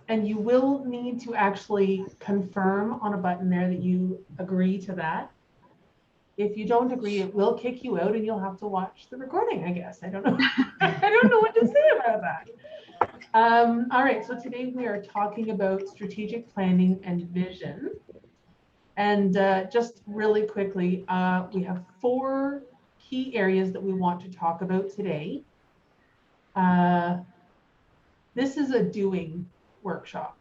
And you will need to actually confirm on a button there that you agree to that. If you don't agree, it will kick you out and you'll have to watch the recording, I guess. I don't know. I don't know what to say about that. All right, so today we are talking about strategic planning and vision. And just really quickly, we have 4 key areas that we want to talk about today. This is a doing workshop.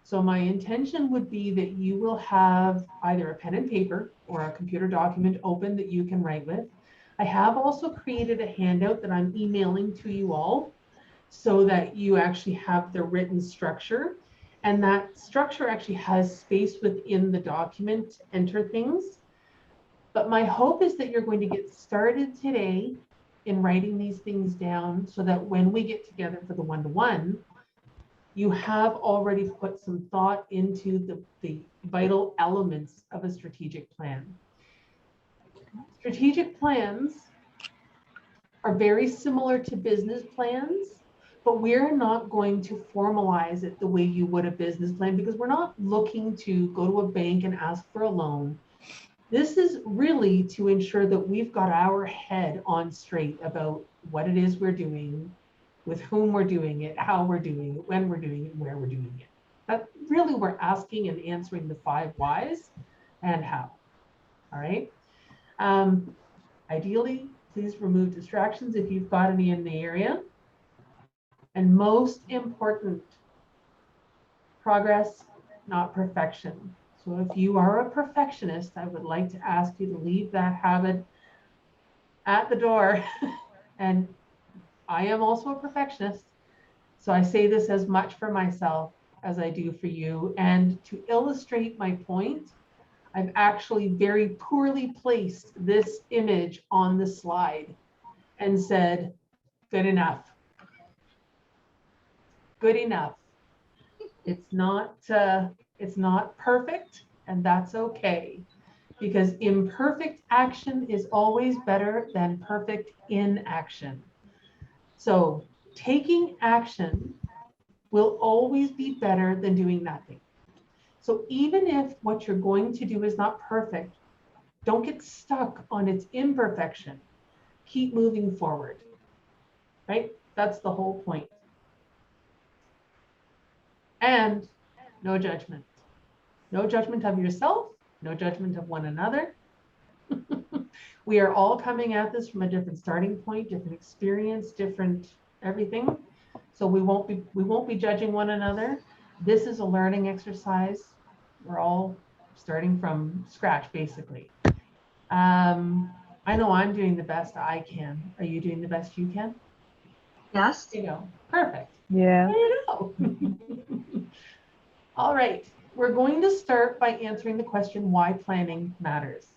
So my intention would be that you will have either a pen and paper or a computer document open that you can write with. I have also created a handout that I'm emailing to you all so that you actually have the written structure. And that structure actually has space within the document to enter things. But my hope is that you're going to get started today in writing these things down so that when we get together for the one-to-one, you have already put some thought into the vital elements of a strategic plan. Strategic plans are very similar to business plans, but we're not going to formalize it the way you would a business plan because we're not looking to go to a bank and ask for a loan. This is really to ensure that we've got our head on straight about what it is we're doing, with whom we're doing it, how we're doing it, when we're doing it, where we're doing it. That really we're asking and answering the 5 whys and how. All right. Ideally, please remove distractions if you've got any in the area. And most important, progress, not perfection. So if you are a perfectionist, I would like to ask you to leave that habit at the door. And I am also a perfectionist. So I say this as much for myself as I do for you. And to illustrate my point, I've actually very poorly placed this image on the slide and said, good enough. Good enough. It's not perfect, and that's okay, because imperfect action is always better than perfect inaction. So taking action will always be better than doing nothing. So even if what you're going to do is not perfect, don't get stuck on its imperfection. Keep moving forward, right? That's the whole point. And no judgment. No judgment of yourself, no judgment of one another. We are all coming at this from a different starting point, different experience, different everything. So we won't be judging one another. This is a learning exercise. We're all starting from scratch, basically. I know I'm doing the best I can. Are you doing the best you can? Yes. There you go. Perfect. Yeah. There you go. All right. We're going to start by answering the question why planning matters.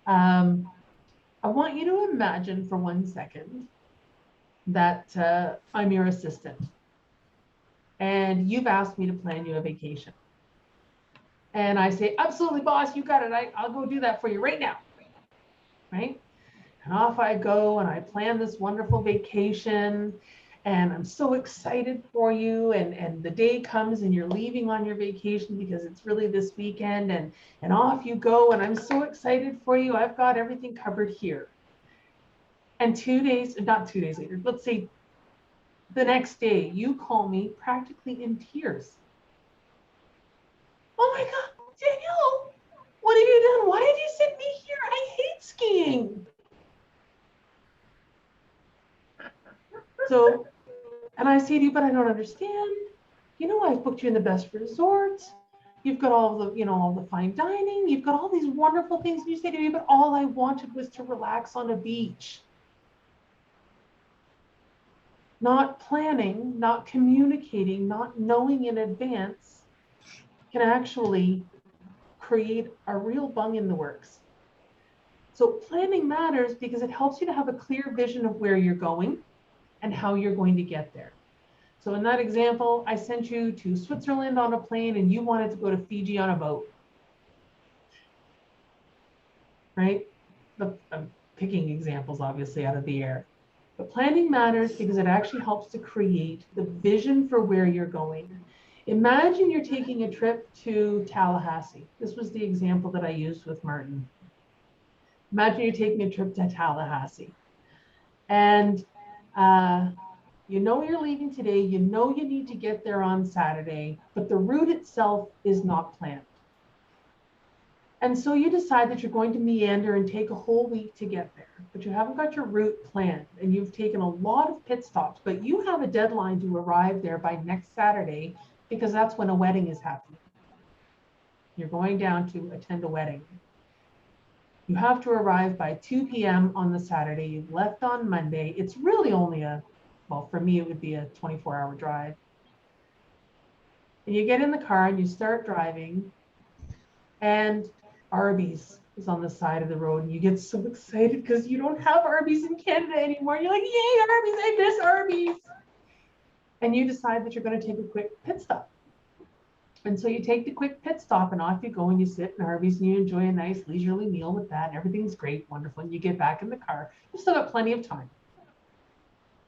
I want you to imagine for 1 second that I'm your assistant and you've asked me to plan you a vacation. And I say, absolutely, boss, you got it. I'll go do that for you right now. Right? And off I go and I plan this wonderful vacation and I'm so excited for you. And the day comes and you're leaving on your vacation because it's really this weekend and off you go. And I'm so excited for you. I've got everything covered here. And not 2 days later, let's say the next day, you call me practically in tears. Oh my God, Danielle, what have you done? Why did you send me here? I hate skiing. So, and I say to you, but I don't understand. You know, I've booked you in the best resorts. You've got all the, all the fine dining. You've got all these wonderful things. And you say to me, but all I wanted was to relax on a beach. Not planning, not communicating, not knowing in advance can actually create a real bung in the works. So planning matters because it helps you to have a clear vision of where you're going and how you're going to get there. So in that example, I sent you to Switzerland on a plane and you wanted to go to Fiji on a boat. Right? I'm picking examples, obviously, out of the air. But planning matters because it actually helps to create the vision for where you're going. Imagine you're taking a trip to Tallahassee. This was the example that I used with Martin. Imagine you're taking a trip to Tallahassee, and you know you're leaving today, you know you need to get there on Saturday, but the route itself is not planned. And so you decide that you're going to meander and take a whole week to get there, but you haven't got your route planned, and you've taken a lot of pit stops, but you have a deadline to arrive there by next Saturday because that's when a wedding is happening. You're going down to attend a wedding. You have to arrive by 2 p.m. on the Saturday. You've left on Monday. It's really only well, for me, it would be a 24-hour drive. And you get in the car and you start driving, and Arby's is on the side of the road, and you get so excited because you don't have Arby's in Canada anymore. You're like, yay, Arby's, I miss Arby's. And you decide that you're going to take a quick pit stop. And so you take the quick pit stop and off you go, and you sit in Arby's and you enjoy a nice leisurely meal with that, and everything's great, wonderful. And you get back in the car. You've still got plenty of time.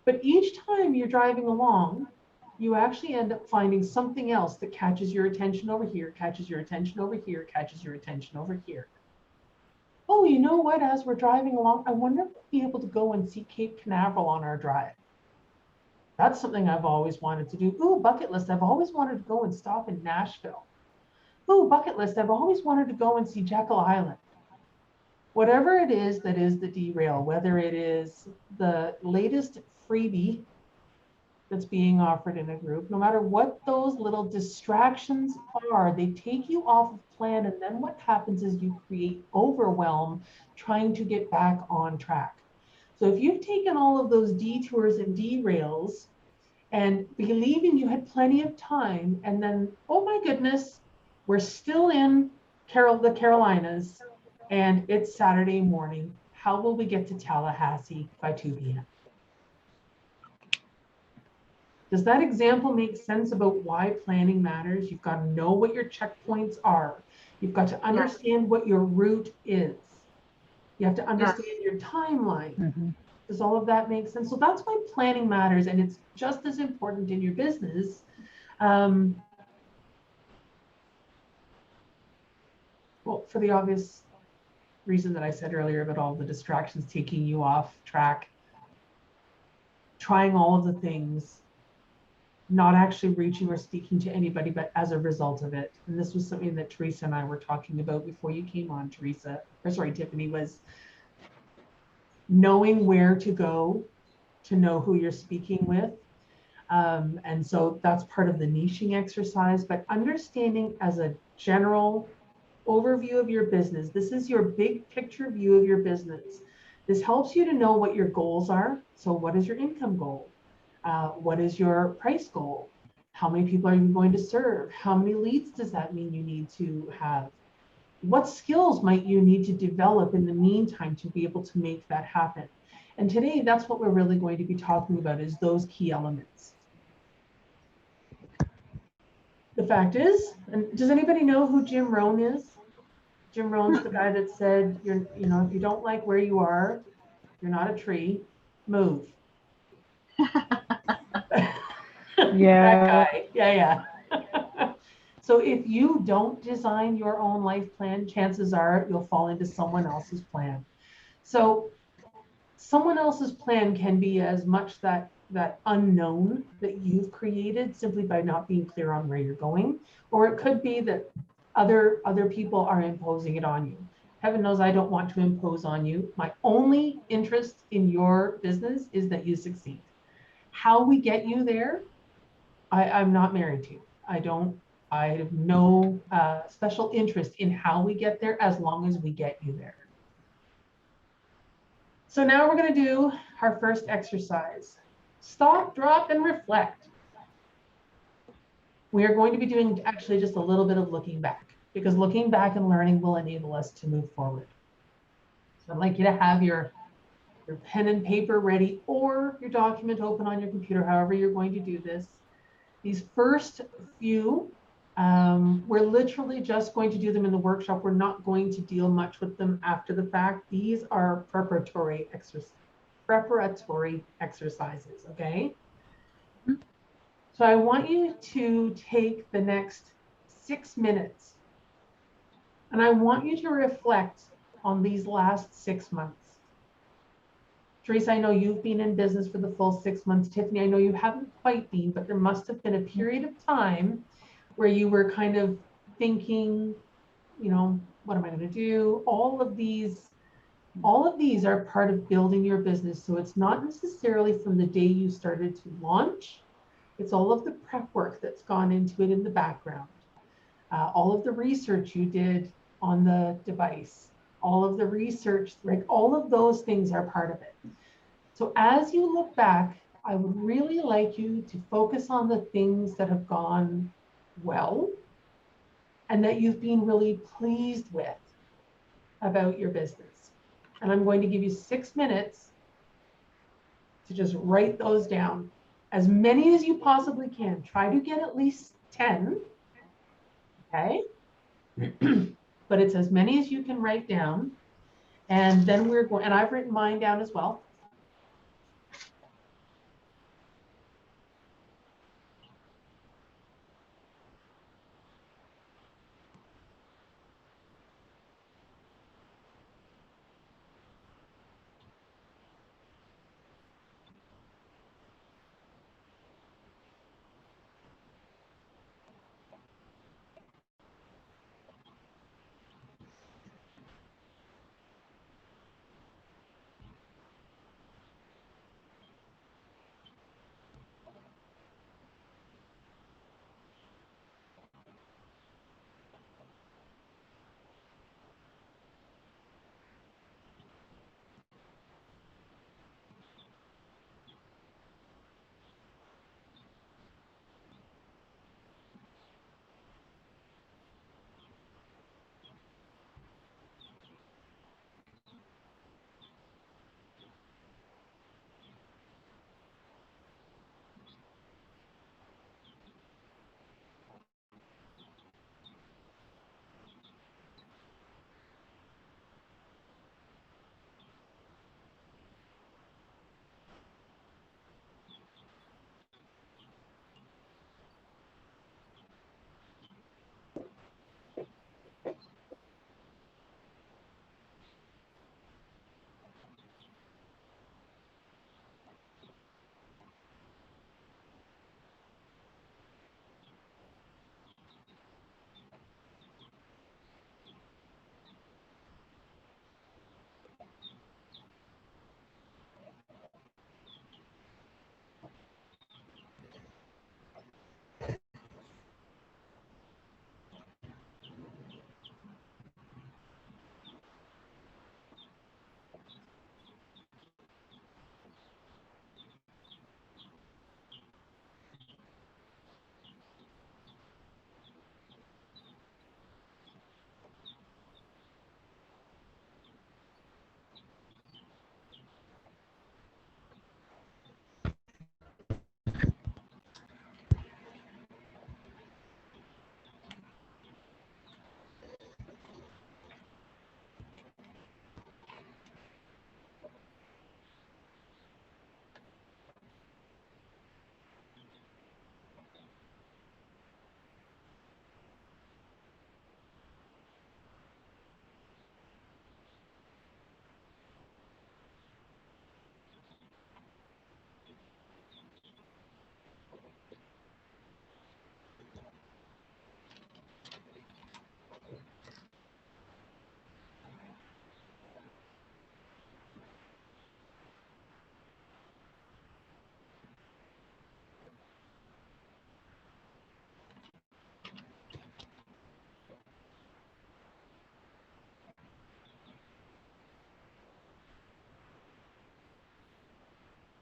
But each time you're driving along, you actually end up finding something else that catches your attention over here, catches your attention over here, catches your attention over here. Oh, you know what? As we're driving along, I wonder if we'll be able to go and see Cape Canaveral on our drive. That's something I've always wanted to do. Ooh, bucket list. I've always wanted to go and stop in Nashville. Ooh, bucket list. I've always wanted to go and see Jekyll Island. Whatever it is that is the derail, whether it is the latest freebie that's being offered in a group, no matter what those little distractions are, they take you off of plan, and then what happens is you create overwhelm trying to get back on track. So if you've taken all of those detours and derails and believing you had plenty of time, and then, oh my goodness, we're still in the Carolinas and it's Saturday morning, how will we get to Tallahassee by 2 p.m.? Does that example make sense about why planning matters? You've got to know what your checkpoints are. You've got to understand what your route is. You have to understand your timeline. Mm-hmm. Does all of that make sense? So that's why planning matters, and it's just as important in your business. Well, for the obvious reason that I said earlier about all the distractions taking you off track, trying all of the things, not actually reaching or speaking to anybody, but as a result of it. And this was something that Teresa and I were talking about before you came on, Tiffany, was knowing where to go to know who you're speaking with. And so that's part of the niching exercise, but understanding as a general overview of your business, this is your big picture view of your business. This helps you to know what your goals are. So what is your income goal? What is your price goal? How many people are you going to serve? How many leads does that mean you need to have? What skills might you need to develop in the meantime to be able to make that happen? And today, that's what we're really going to be talking about, is those key elements. The fact is, and does anybody know who Jim Rohn is? Jim Rohn's the guy that said, if you don't like where you are, you're not a tree, move. Yeah. That guy. Yeah. So if you don't design your own life plan, chances are you'll fall into someone else's plan. So someone else's plan can be as much that unknown that you've created simply by not being clear on where you're going, or it could be that other people are imposing it on you. Heaven knows I don't want to impose on you. My only interest in your business is that you succeed. How we get you there, I'm not married to. I have no special interest in how we get there as long as we get you there. So now we're going to do our first exercise. Stop, drop, and reflect. We are going to be doing actually just a little bit of looking back, because looking back and learning will enable us to move forward. So I'd like you to have your pen and paper ready, or your document open on your computer, however you're going to do this. These first few, we're literally just going to do them in the workshop. We're not going to deal much with them after the fact. These are preparatory exercises, okay? So I want you to take the next 6 minutes and I want you to reflect on these last 6 months. Teresa, I know you've been in business for the full 6 months. Tiffany, I know you haven't quite been, but there must have been a period of time where you were kind of thinking, you know, what am I going to do? All of these are part of building your business. So it's not necessarily from the day you started to launch. It's all of the prep work that's gone into it in the background. All of the research you did on the device, all of the research, like all of those things are part of it. So as you look back, I would really like you to focus on the things that have gone well and that you've been really pleased with about your business. And I'm going to give you 6 minutes to just write those down. As many as you possibly can. Try to get at least 10. Okay. But it's as many as you can write down. And then we're going, and I've written mine down as well.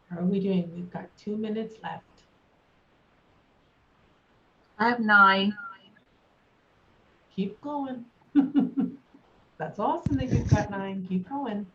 How are we doing? We've got 2 minutes left. I have 9. Keep going. That's awesome that you've got 9. Keep going.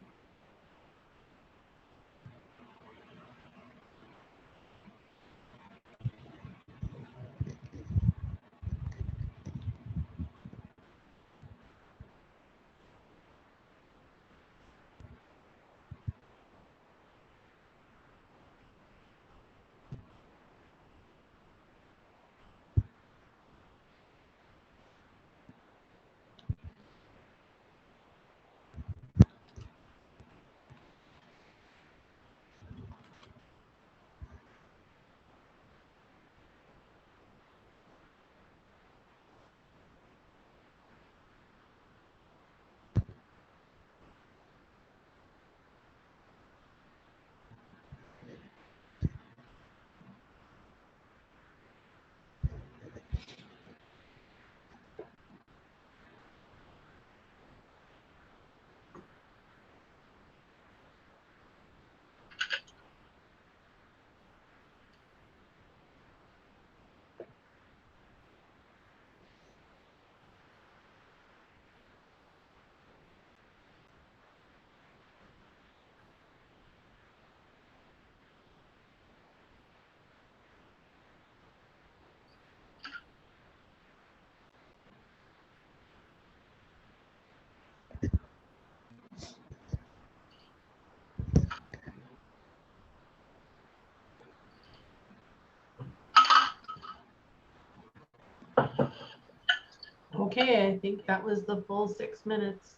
Okay, I think that was the full 6 minutes.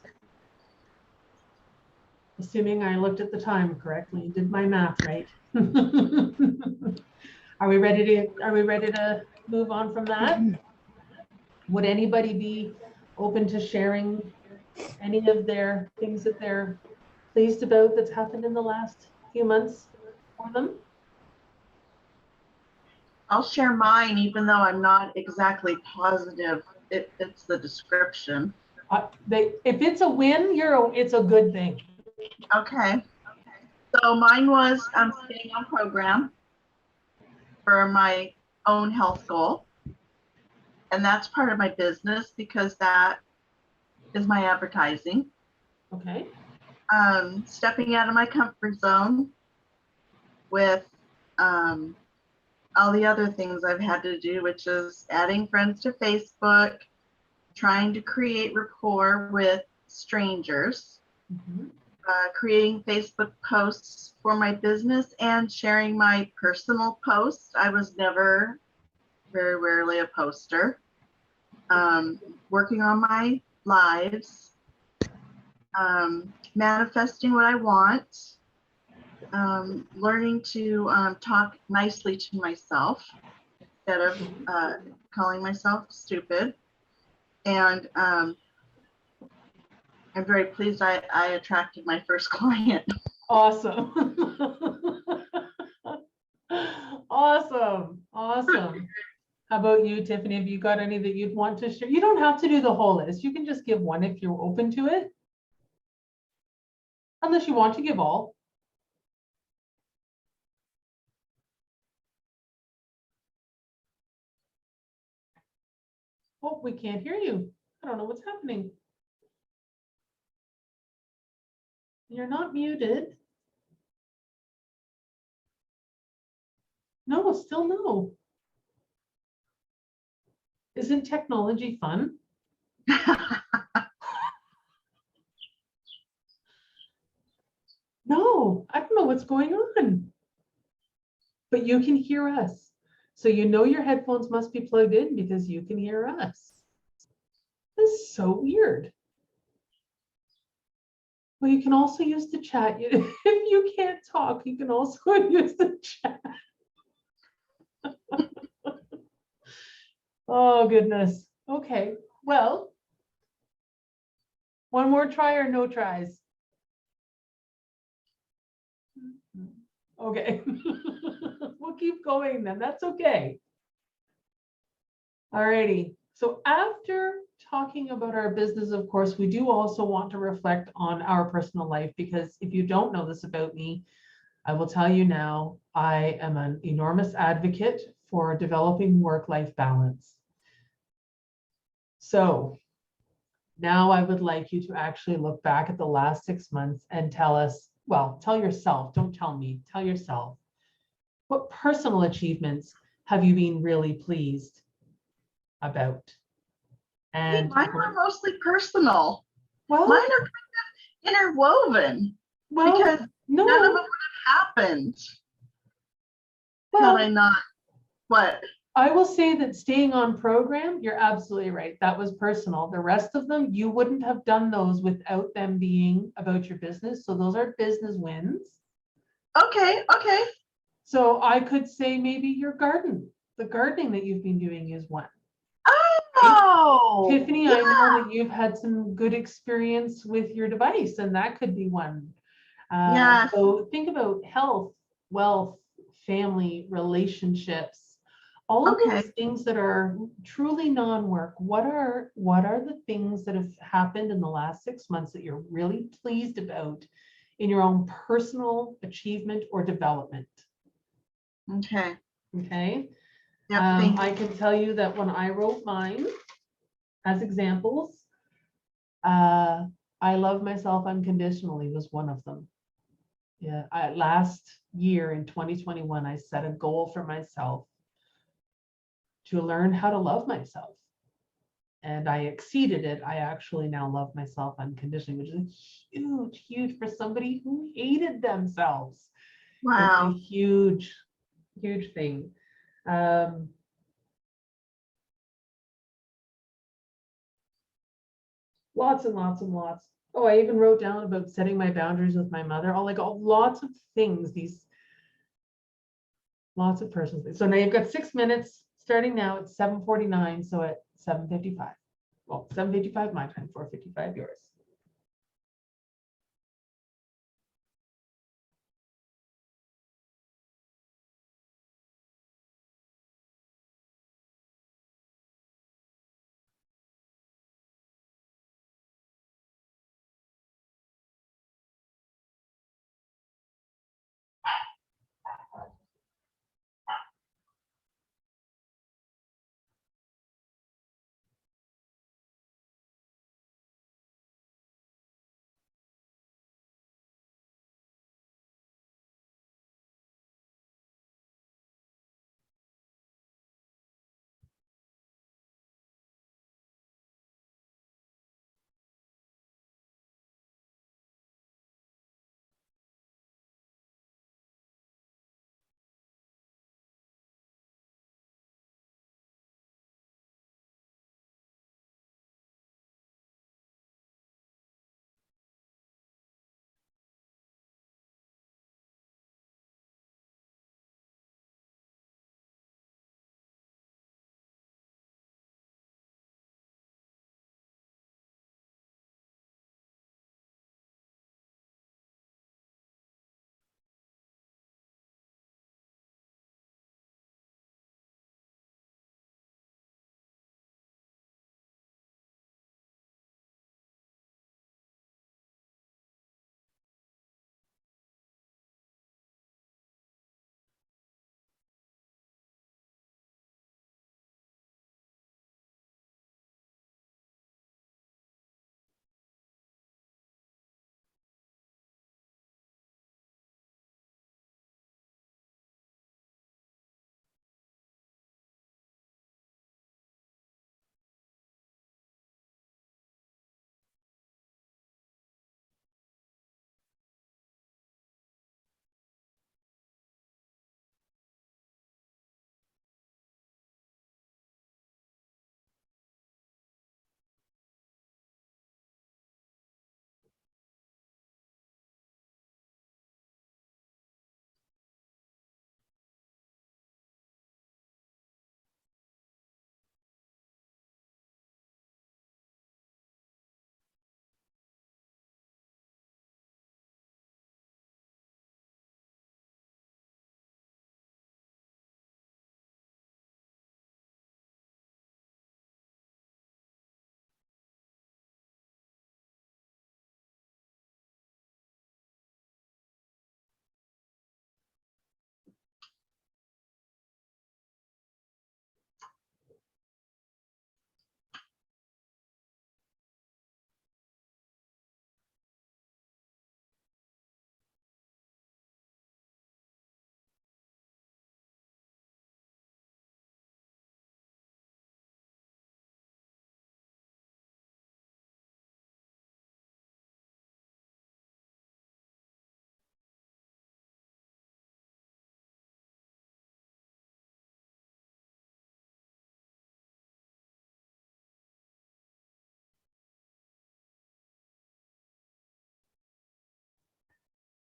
Assuming I looked at the time correctly and did my math right. Are we ready to move on from that? Would anybody be open to sharing any of their things that they're pleased about that's happened in the last few months for them? I'll share mine, even though I'm not exactly positive it fits the description. If it's a win, it's a good thing. Okay. So mine was staying on program for my own health goal. And that's part of my business because that is my advertising. Okay. Stepping out of my comfort zone with all the other things I've had to do, which is adding friends to Facebook, trying to create rapport with strangers, creating Facebook posts for my business, and sharing my personal posts. I was never, very rarely, a poster. Working on my lives, manifesting what I want, learning to talk nicely to myself instead of calling myself stupid. And I'm very pleased I attracted my first client. Awesome. Awesome. Awesome. How about you, Tiffany? Have you got any that you'd want to share? You don't have to do the whole list. You can just give one if you're open to it. Unless you want to give all. Oh, we can't hear you. I don't know what's happening. You're not muted. No, still no. Isn't technology fun? No, I don't know what's going on. But you can hear us. So you know your headphones must be plugged in because you can hear us. This is so weird. Well, you can also use the chat. If you can't talk, you can also use the chat. Oh, goodness. Okay. Well, one more try or no tries? Okay. We'll keep going then. That's okay. All righty. So after talking about our business, of course, we do also want to reflect on our personal life, because if you don't know this about me, I will tell you now, I am an enormous advocate for developing work-life balance. So now I would like you to actually look back at the last 6 months and tell us, well, tell yourself, don't tell me, tell yourself, what personal achievements have you been really pleased about? And mine were mostly personal. well, mine are kind of interwoven because no, none of them would have happened had I not. What? I will say that staying on program, you're absolutely right. That was personal. The rest of them, you wouldn't have done those without them being about your business. So those are business wins. Okay. Okay. So I could say maybe your garden, the gardening that you've been doing is one. Oh, Tiffany, yeah. I know that you've had some good experience with your device, and that could be one. Yes. So think about health, wealth, family, relationships, all of Okay. those things that are truly non-work. What are the things that have happened in the last 6 months that you're really pleased about in your own personal achievement or development? Okay. Okay. Yep, I can tell you that when I wrote mine as examples, I love myself unconditionally was one of them. Yeah, last year in 2021, I set a goal for myself to learn how to love myself. And I exceeded it. I actually now love myself unconditionally, which is huge, huge for somebody who hated themselves. wow. It's a huge, huge thing. Lots and lots and lots. Oh, I even wrote down about setting my boundaries with my mother. Lots of things, these lots of personal things. So now you've got 6 minutes starting now at 7:49. So at 7:55. Well, 7:55 my time, 4:55 yours.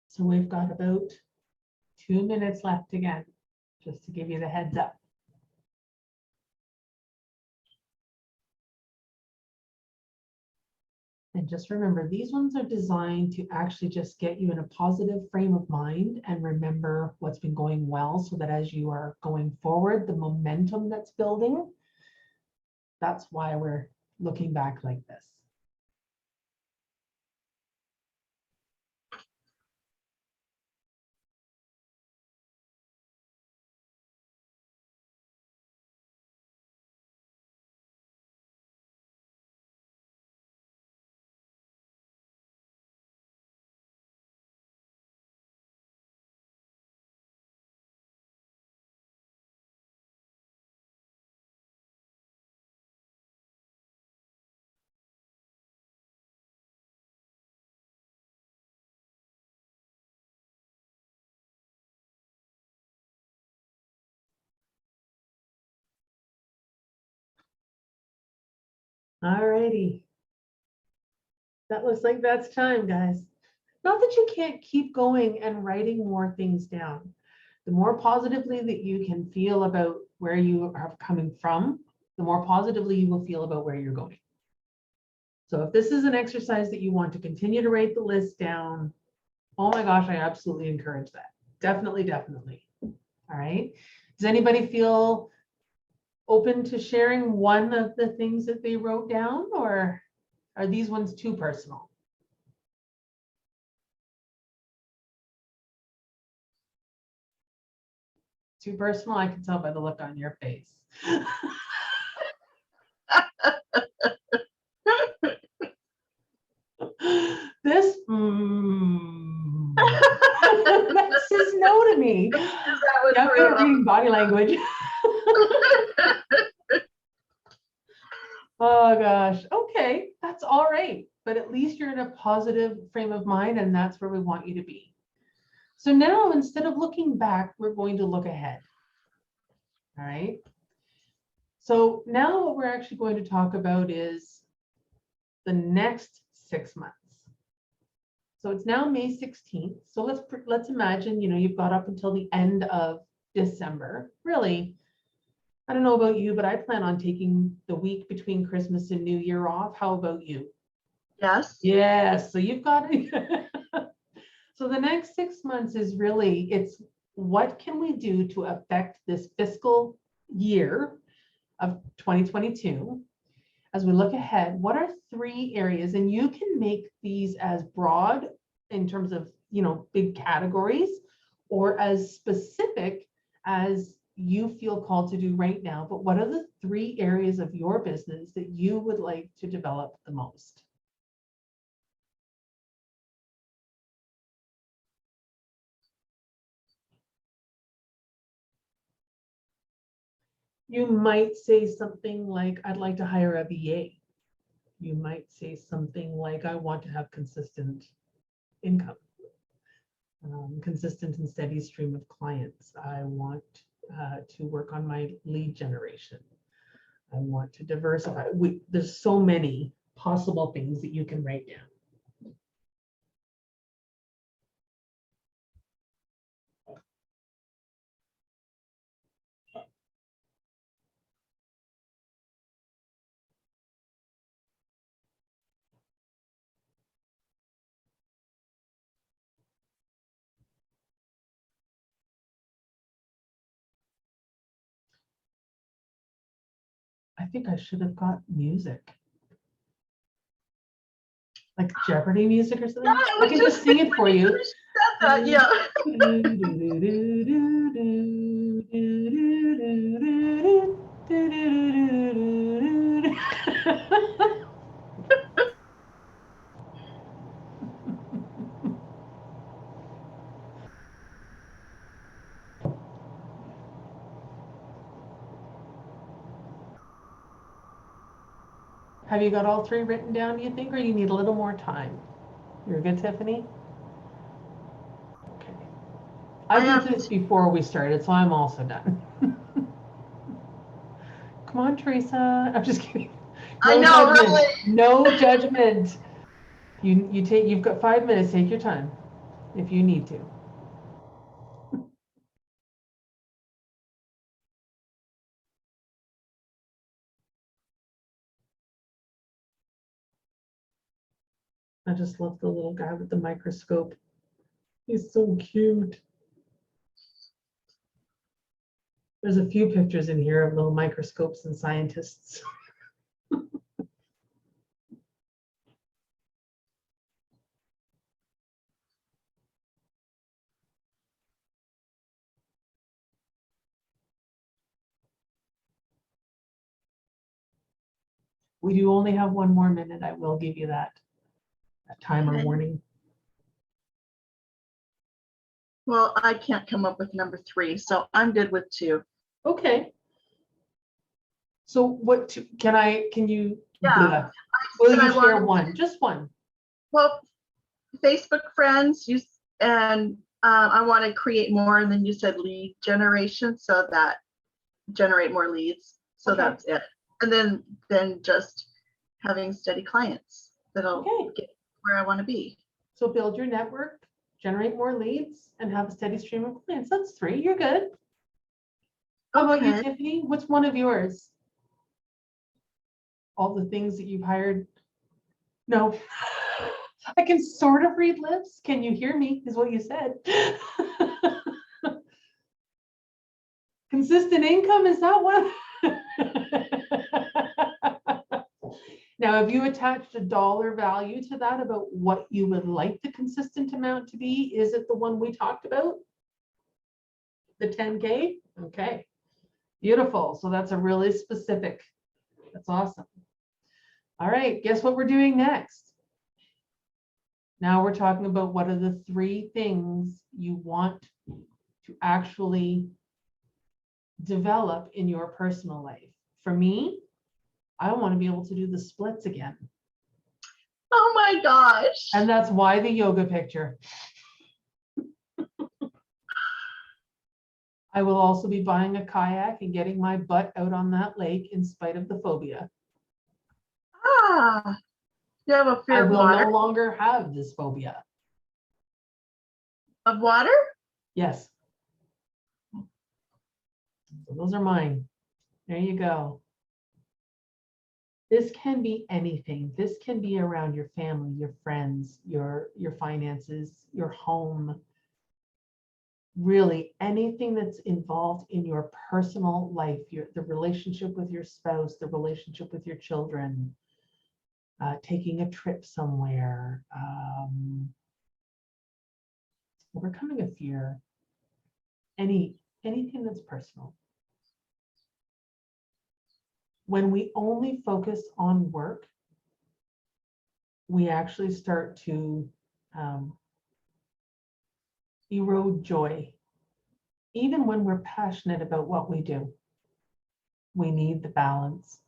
So we've got about 2 minutes left again, just to give you the heads up. And just remember, these ones are designed to actually just get you in a positive frame of mind and remember what's been going well, so that as you are going forward, the momentum that's building, that's why we're looking back like this. All righty. That looks like that's time, guys. Not that you can't keep going and writing more things down. The more positively that you can feel about where you are coming from, the more positively you will feel about where you're going. So if this is an exercise that you want to continue to write the list down, oh my gosh, I absolutely encourage that. Definitely, definitely. All right. Does anybody feel open to sharing one of the things that they wrote down, or are these ones too personal? Too personal? I can tell by the look on your face. This that says no to me. I'm good at reading body language. Oh gosh. Okay, that's all right. But at least you're in a positive frame of mind, and that's where we want you to be. So now, instead of looking back, we're going to look ahead. All right. So now what we're actually going to talk about is the next 6 months. So it's now May 16th. So let's imagine, you've got up until the end of December. Really, I don't know about you, but I plan on taking the week between Christmas and New Year off. How about you? Yes. Yes. So you've got So the next 6 months is really, it's what can we do to affect this fiscal year of 2022? As we look ahead, what are 3 areas? And you can make these as broad in terms of, big categories, or as specific as you feel called to do right now. But what are the 3 areas of your business that you would like to develop the most? You might say something like, I'd like to hire a VA. You might say something like, I want to have consistent income, consistent and steady stream of clients. I want to work on my lead generation. I want to diversify. There's so many possible things that you can write down. I think I should have got music. Like Jeopardy music or something. Yeah, I can just sing it for you. Yeah. Have you got all 3 written down, do you think, or you need a little more time? You're good, Tiffany? Okay. I did this before we started, so I'm also done. Come on, Teresa. I'm just kidding. No I know, judgment. really. No judgment. You've got 5 minutes. Take your time if you need to. I just love the little guy with the microscope. He's so cute. There's a few pictures in here of little microscopes and scientists. We do only have 1 more minute. I will give you that timer Okay. warning. Well, I can't come up with number 3, so I'm good with 2. Okay. So what can you? Yeah. Will you share one? Just one. Well, Facebook friends, and I want to create more, and then you said lead generation, so that generate more leads. So that's it. And then just having steady clients that'll get where I want to be. So build your network, generate more leads, and have a steady stream of clients. That's 3. You're good. How about you, Okay. Tiffany? What's one of yours? All the things that you've hired? No. I can sort of read lips. Can you hear me? Is what you said. Consistent income, is that one? Now, have you attached a dollar value to that about what you would like the consistent amount to be? Is it the one we talked about? The 10K? Okay, beautiful. So that's a really specific. That's awesome. All right, guess what we're doing next? Now we're talking about what are the 3 things you want to actually develop in your personal life. For me, I want to be able to do the splits again. Oh my gosh. And that's why the yoga picture. I will also be buying a kayak and getting my butt out on that lake in spite of the phobia. Ah, you have a I fear of will water? no longer have this phobia. Of water? Yes. So those are mine. There you go. This can be anything. This can be around your family, your friends, your finances, your home. Really anything that's involved in your personal life, the relationship with your spouse, the relationship with your children, taking a trip somewhere, overcoming a fear, anything that's personal. When we only focus on work, we actually start to erode joy. Even when we're passionate about what we do, we need the balance.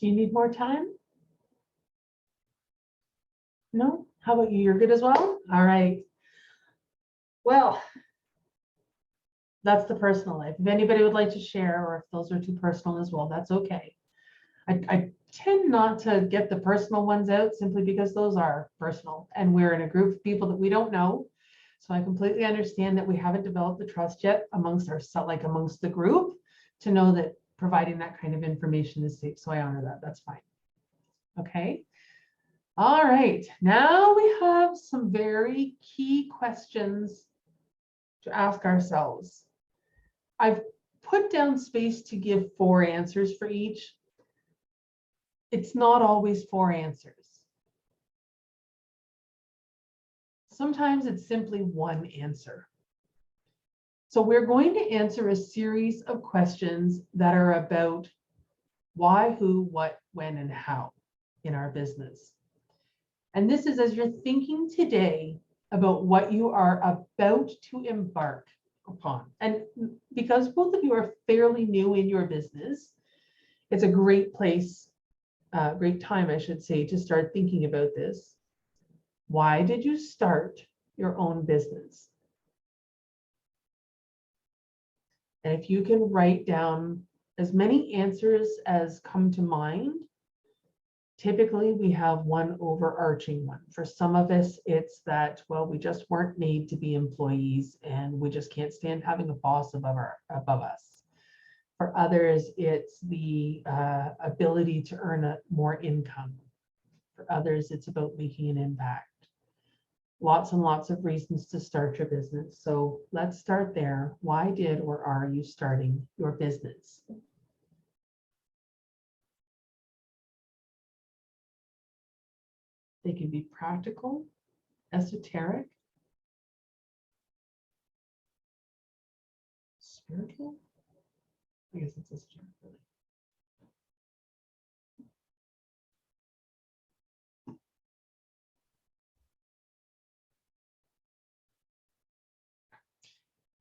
Do you need more time? No? How about you? You're good as well? All right. Well, that's the personal life. If anybody would like to share, or if those are too personal as well, that's okay. I tend not to get the personal ones out simply because those are personal and we're in a group of people that we don't know. So I completely understand that we haven't developed the trust yet amongst ourselves, like amongst the group, to know that providing that kind of information is safe. So I honor that. That's fine. Okay. All right. Now we have some very key questions to ask ourselves. I've put down space to give 4 answers for each. It's not always 4 answers. Sometimes it's simply 1 answer. So we're going to answer a series of questions that are about why, who, what, when, and how in our business. And this is as you're thinking today about what you are about to embark upon. And because both of you are fairly new in your business, it's a great place, great time, I should say, to start thinking about this. Why did you start your own business? And if you can write down as many answers as come to mind, typically we have one overarching one. For some of us, it's that, well, we just weren't made to be employees and we just can't stand having a boss above us. For others, it's the ability to earn more income. For others, it's about making an impact. Lots and lots of reasons to start your business. So let's start there. Why did or are you starting your business? They can be practical, esoteric, spiritual. I guess it's esoteric, really.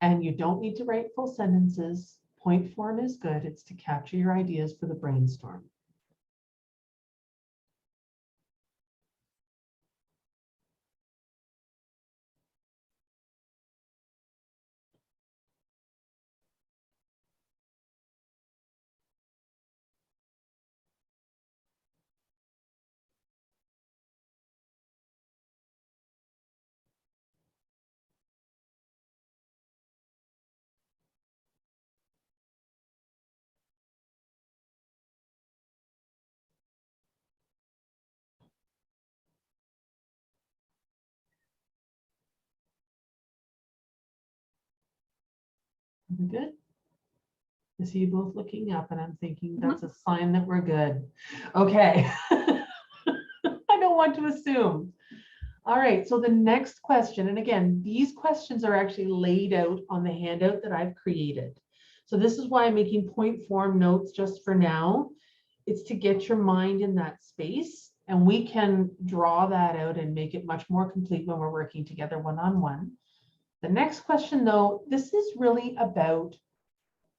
And you don't need to write full sentences. Point form is good. It's to capture your ideas for the brainstorm. Are we good? I see you both looking up and I'm thinking that's a sign that we're good. Okay. I don't want to assume. All right, so the next question, and again, these questions are actually laid out on the handout that I've created. So this is why I'm making point form notes just for now. It's to get your mind in that space, and we can draw that out and make it much more complete when we're working together one-on-one. The next question, though, this is really about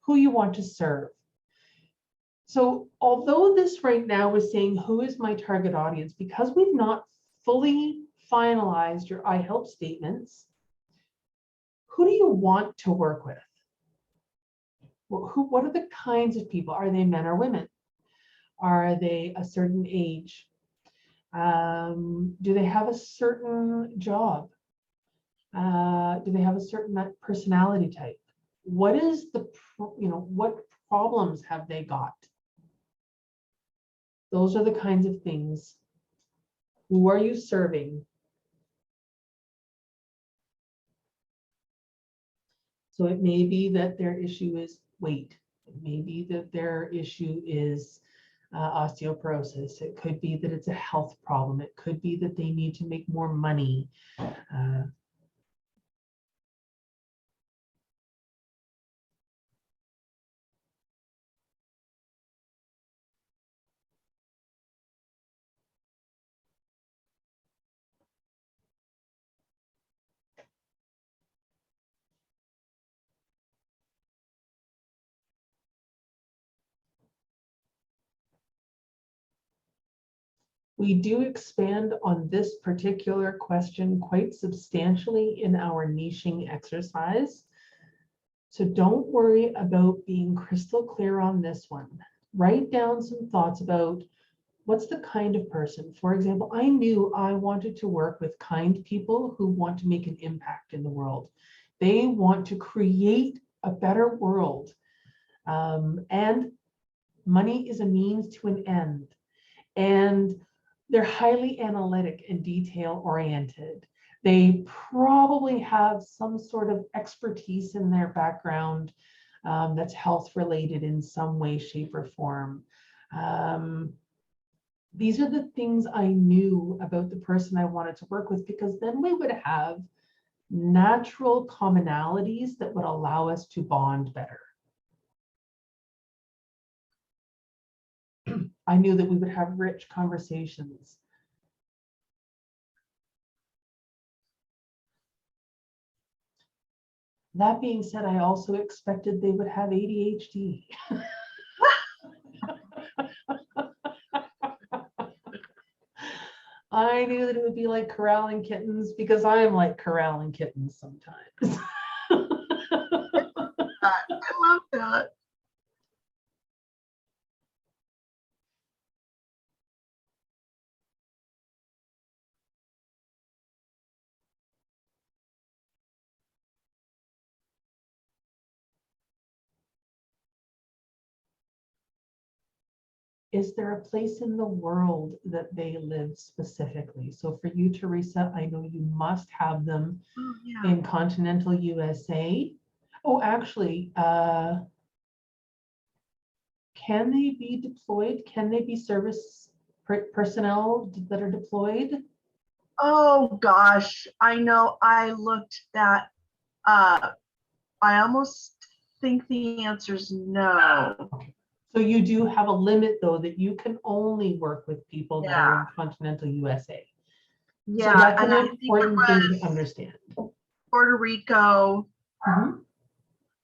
who you want to serve. So although this right now is saying, who is my target audience? Because we've not fully finalized your I help statements, who do you want to work with? What are the kinds of people? Are they men or women? Are they a certain age? Do they have a certain job? Do they have a certain personality type? What is the, what problems have they got? Those are the kinds of things. Who are you serving? So it may be that their issue is weight. It may be that their issue is osteoporosis. It could be that it's a health problem. It could be that they need to make more money. We do expand on this particular question quite substantially in our niching exercise. So don't worry about being crystal clear on this one. Write down some thoughts about what's the kind of person. For example, I knew I wanted to work with kind people who want to make an impact in the world. They want to create a better world. And money is a means to an end. And they're highly analytic and detail oriented. They probably have some sort of expertise in their background that's health related in some way, shape, or form. These are the things I knew about the person I wanted to work with, because then we would have natural commonalities that would allow us to bond better. I knew that we would have rich conversations. That being said, I also expected they would have ADHD. I knew that it would be like corralling kittens, because I'm like corralling kittens sometimes. I love that. is there a place in the world that they live specifically? So for you, Teresa, I know you must have them Oh, yeah. in continental USA. Oh, actually, can they be deployed? Can they be service personnel that are deployed? Oh gosh, I know. I looked that up. I almost think the answer is no. So you do have a limit, though, that you can only work with people that are Yeah. in continental USA. So Yeah, that's and an I think it important thing to was understand. Puerto Rico Mhm.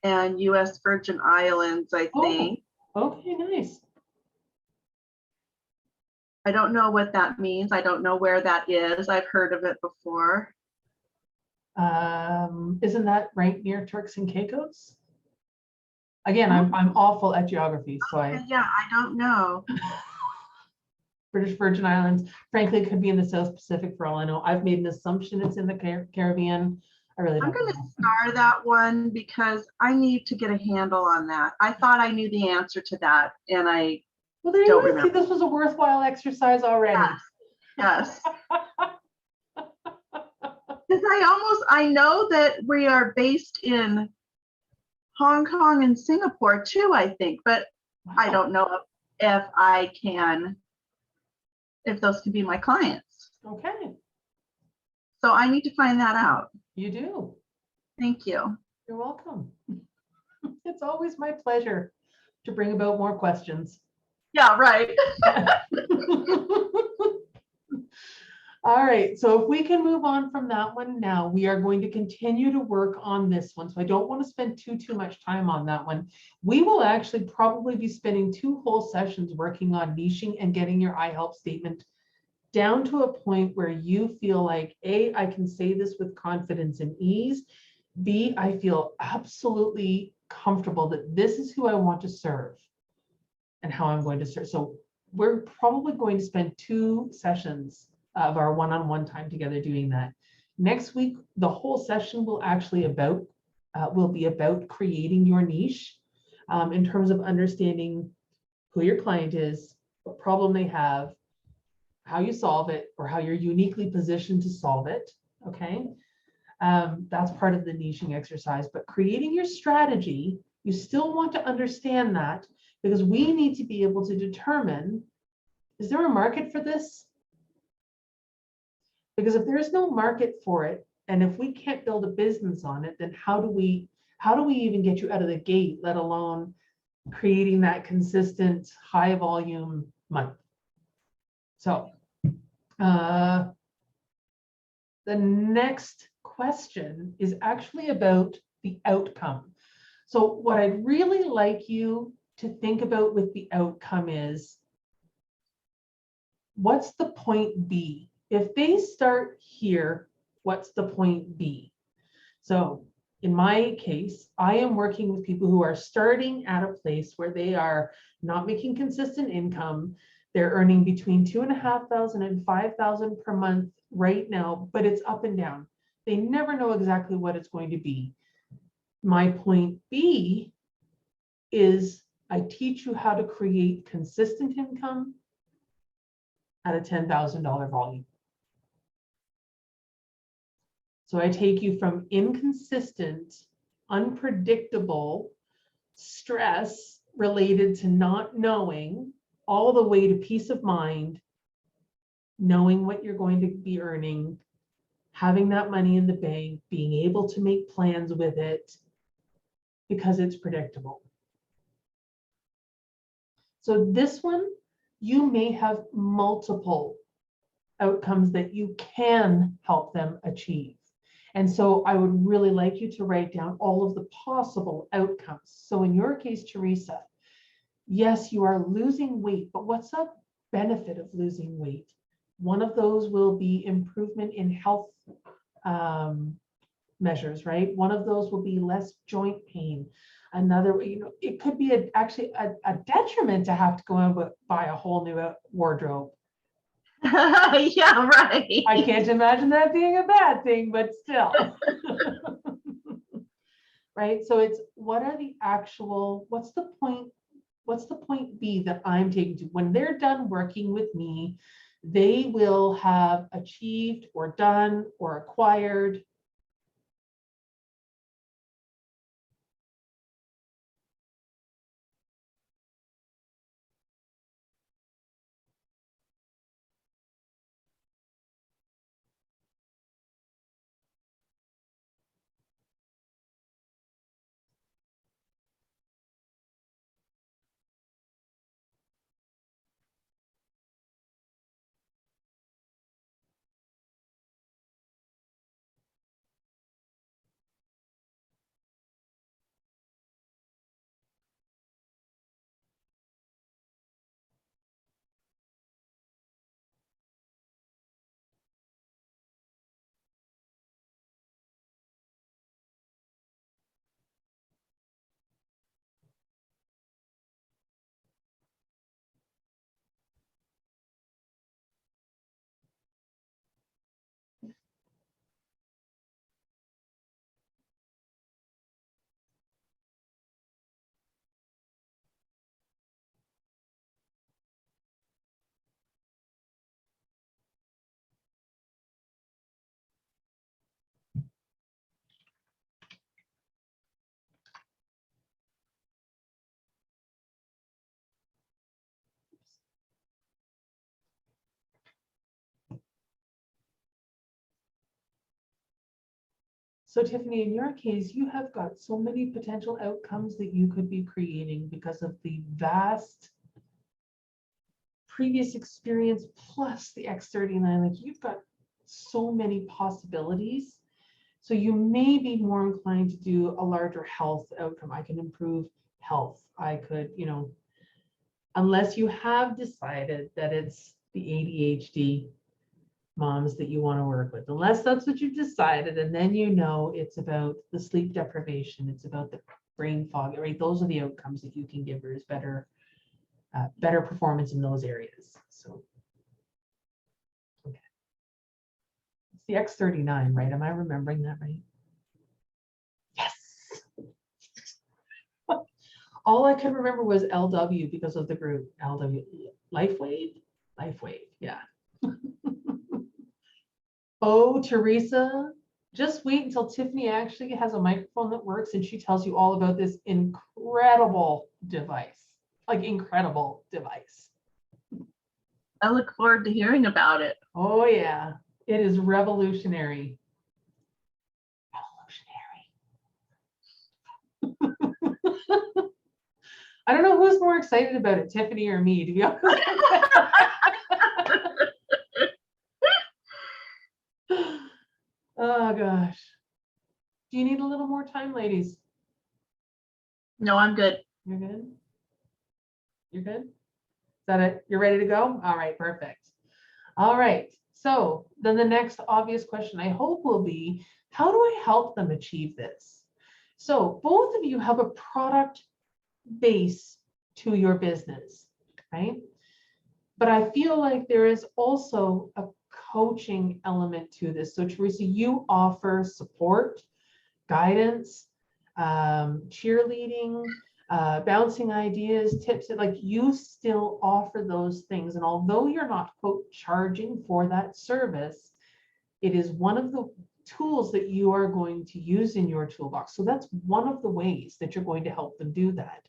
and U.S. Virgin Islands, I think. Oh, okay, nice. I don't know what that means. I don't know where that is. I've heard of it before. Isn't that right near Turks and Caicos? Again, I'm awful at geography, so Yeah, I don't know. British Virgin Islands, frankly, it could be in the South Pacific for all I know. I've made an assumption it's in the Caribbean. I really I'm don't going know. to star that one because I need to get a handle on that. I thought I knew the answer to that, and I Well, there don't you go. See, remember. this was a worthwhile exercise already. Yes. Because I know that we are based in Hong Kong and Singapore too, I think, but I Wow. don't know if those can be my clients. Okay, So I need to find that out. you do. Thank you. You're welcome. It's always my pleasure to bring about more questions. Yeah, right. All right, so if we can move on from that one now, we are going to continue to work on this one. So I don't want to spend too much time on that one. We will actually probably be spending 2 whole sessions working on niching and getting your iHelp statement down to a point where you feel like, A, I can say this with confidence and ease. B, I feel absolutely comfortable that this is who I want to serve and how I'm going to serve. So we're probably going to spend 2 sessions of our one-on-one time together doing that. Next week, the whole session will actually will be about creating your niche in terms of understanding who your client is, what problem they have, how you solve it, or how you're uniquely positioned to solve it. Okay, that's part of the niching exercise. But creating your strategy, you still want to understand that because we need to be able to determine, is there a market for this? Because if there's no market for it, and if we can't build a business on it, then how do we even get you out of the gate, let alone creating that consistent high volume month? So the next question is actually about the outcome. So what I'd really like you to think about with the outcome is, what's the point B? If they start here, what's the point B? So in my case, I am working with people who are starting at a place where they are not making consistent income. They're earning between $2,500 and $5,000 per month right now, but it's up and down. They never know exactly what it's going to be. My point B is I teach you how to create consistent income at a $10,000 volume. So I take you from inconsistent, unpredictable stress related to not knowing, all the way to peace of mind, knowing what you're going to be earning, having that money in the bank, being able to make plans with it because it's predictable. So this one, you may have multiple outcomes that you can help them achieve. And so I would really like you to write down all of the possible outcomes. So in your case, Teresa, yes, you are losing weight, but what's the benefit of losing weight? One of those will be improvement in health measures, right? One of those will be less joint pain. Another, it could be actually a detriment to have to go and buy a whole new wardrobe. Yeah, right. I can't imagine that being a bad thing, but still. Right? So it's, what's the point What's the point B that I'm taking to? When they're done working with me, they will have achieved or done or acquired. So Tiffany, in your case, you have got so many potential outcomes that you could be creating because of the vast previous experience plus the X39. Like you've got so many possibilities. So you may be more inclined to do a larger health outcome. I can improve health. I could, unless you have decided that it's the ADHD moms that you want to work with, unless that's what you've decided, and then it's about the sleep deprivation, it's about the brain fog, right? Those are the outcomes that you can give her, is better performance in those areas. So okay, it's the X39, right? Am I remembering that right? Yes. All I could remember was LW because of the group LW. Lifewave, yeah. Oh, Teresa, just wait until Tiffany actually has a microphone that works and she tells you all about this incredible device, like incredible device. I look forward to hearing about it. Oh yeah, it is revolutionary. I don't know who's more excited about it, Tiffany or me, to be honest. Oh gosh. Do you need a little more time, ladies? No, I'm good. You're good? You're good? Is that it? You're ready to go? All right, perfect. All right. So then the next obvious question I hope will be, how do I help them achieve this? So both of you have a product base to your business, right? But I feel like there is also a coaching element to this. So Teresa, you offer support, guidance, cheerleading, bouncing ideas, tips, like you still offer those things. And although you're not, quote, charging for that service, it is one of the tools that you are going to use in your toolbox. So that's one of the ways that you're going to help them do that.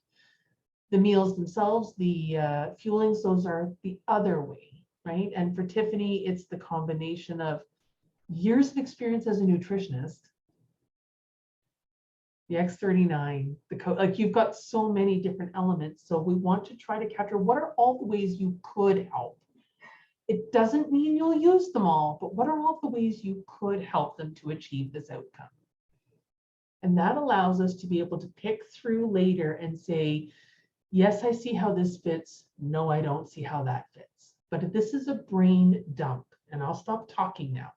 The meals themselves, the fuelings, those are the other way, right? And for Tiffany, it's the combination of years of experience as a nutritionist, the X39, like you've got so many different elements. So we want to try to capture what are all the ways you could help. It doesn't mean you'll use them all, but what are all the ways you could help them to achieve this outcome? And that allows us to be able to pick through later and say, yes, I see how this fits. No, I don't see how that fits. But this is a brain dump, and I'll stop talking now.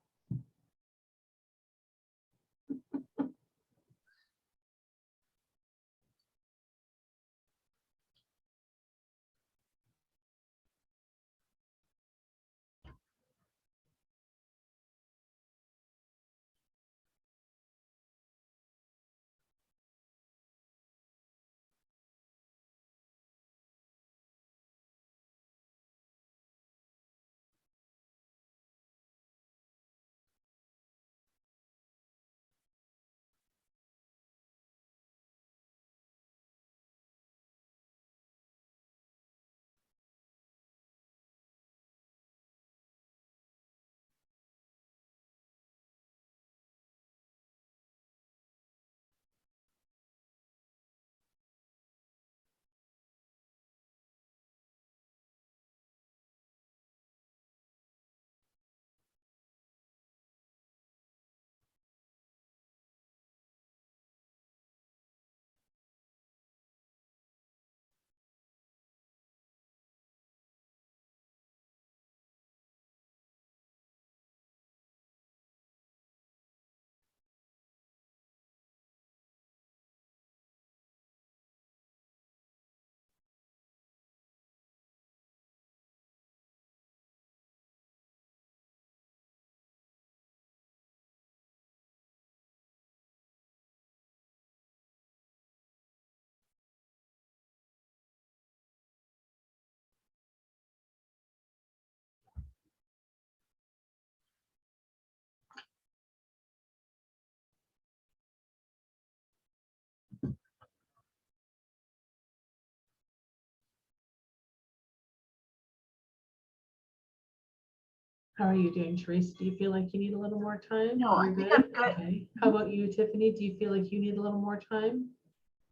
How are you doing, Teresa? Do you feel like you need a little more time? No, I You're think good? I'm good. Okay. How about you, Tiffany? Do you feel like you need a little more time?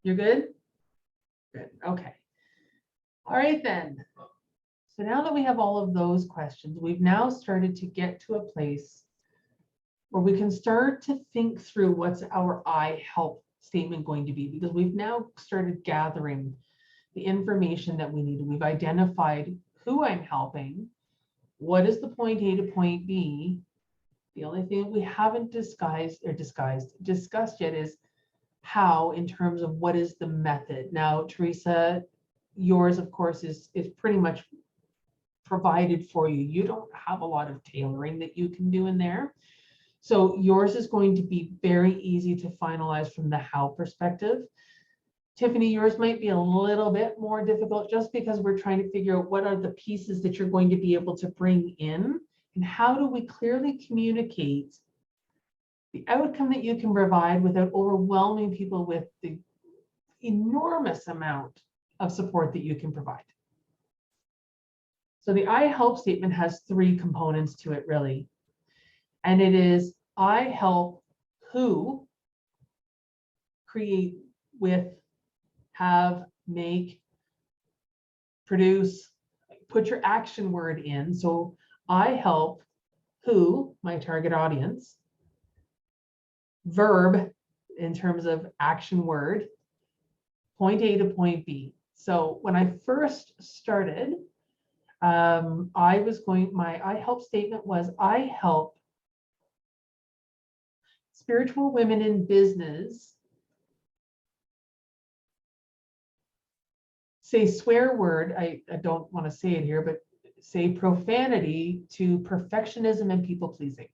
You're good? Good. Okay. All right then. So now that we have all of those questions, we've now started to get to a place where we can start to think through what's our I help statement going to be, because we've now started gathering the information that we need. We've identified who I'm helping, what is the point A to point B. The only thing that we haven't discussed yet is how, in terms of what is the method. Now, Teresa, yours, of course, is pretty much provided for you. You don't have a lot of tailoring that you can do in there. So yours is going to be very easy to finalize from the how perspective. Tiffany, yours might be a little bit more difficult just because we're trying to figure out what are the pieces that you're going to be able to bring in and how do we clearly communicate the outcome that you can provide without overwhelming people with the enormous amount of support that you can provide. So the I help statement has three components to it, really. And it is I help who create with, have, make, produce, put your action word in. So I help who, my target audience, verb in terms of action word, point A to point B. So when I first started, my I help statement was I help spiritual women in business say swear word. I don't want to say it here, but say profanity to perfectionism and people pleasing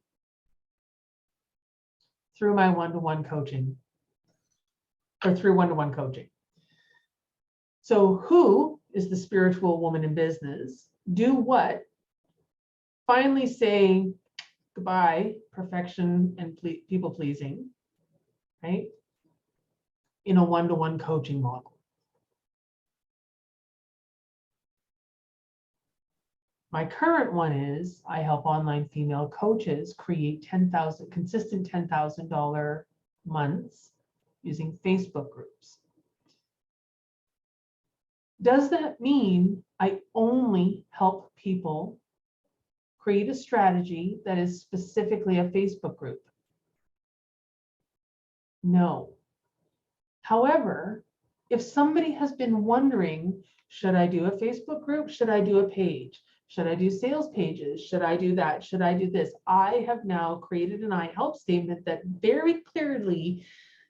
through my one-to-one coaching or through one-to-one coaching. So who is the spiritual woman in business? Do what? Finally say goodbye, perfection and people pleasing, right? In a one-to-one coaching model. My current one is I help online female coaches create consistent $10,000 months using Facebook groups. Does that mean I only help people create a strategy that is specifically a Facebook group? No. However, if somebody has been wondering, should I do a Facebook group? Should I do a page? Should I do sales pages? Should I do that? Should I do this? I have now created an I help statement that very clearly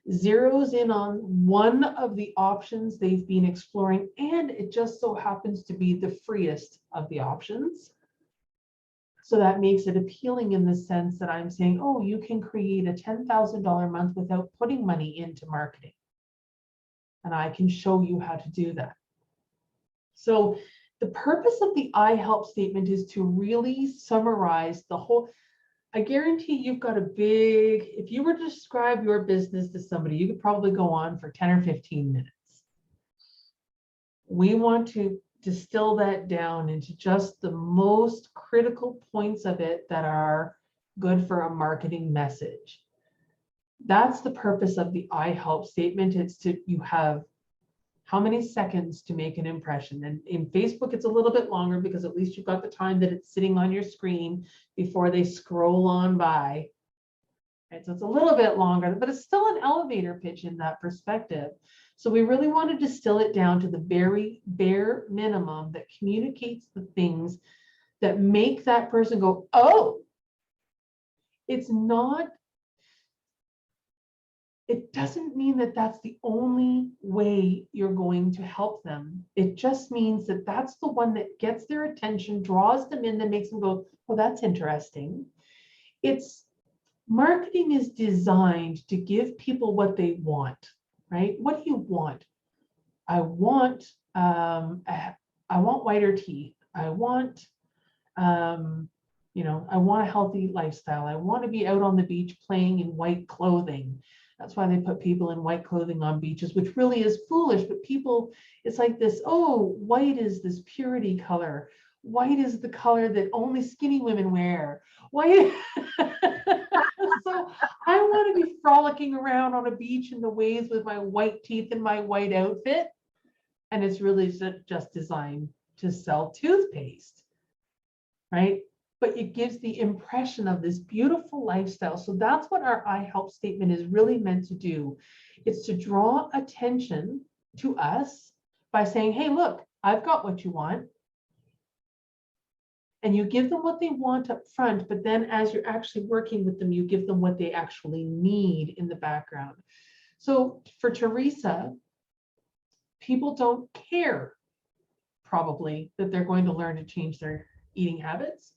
zeroes in on one of the options they've been exploring, and it just so happens to be the freest of the options. So that makes it appealing in the sense that I'm saying, oh, you can create a $10,000 month without putting money into marketing. And I can show you how to do that. So the purpose of the I help statement is to really summarize the whole. I guarantee you've got a big, if you were to describe your business to somebody, you could probably go on for 10 or 15 minutes. We want to distill that down into just the most critical points of it that are good for a marketing message. That's the purpose of the I help statement. It's you have how many seconds to make an impression. And in Facebook, it's a little bit longer because at least you've got the time that it's sitting on your screen before they scroll on by. Right? So it's a little bit longer, but it's still an elevator pitch in that perspective. So we really want to distill it down to the very bare minimum that communicates the things that make that person go, oh, it's not. It doesn't mean that that's the only way you're going to help them. It just means that that's the one that gets their attention, draws them in, that makes them go, well, that's interesting. Marketing is designed to give people what they want, right? What do you want? I want whiter teeth. I want, I want a healthy lifestyle. I want to be out on the beach playing in white clothing. That's why they put people in white clothing on beaches, which really is foolish, but people, it's like this, oh, white is this purity color. white is the color that only skinny women wear. White. So I want to be frolicking around on a beach in the waves with my white teeth and my white outfit. And it's really just designed to sell toothpaste, right? But it gives the impression of this beautiful lifestyle. So that's what our I help statement is really meant to do. It's to draw attention to us by saying, hey, look, I've got what you want. And you give them what they want up front, but then as you're actually working with them, you give them what they actually need in the background. So for Teresa, people don't care probably that they're going to learn to change their eating habits.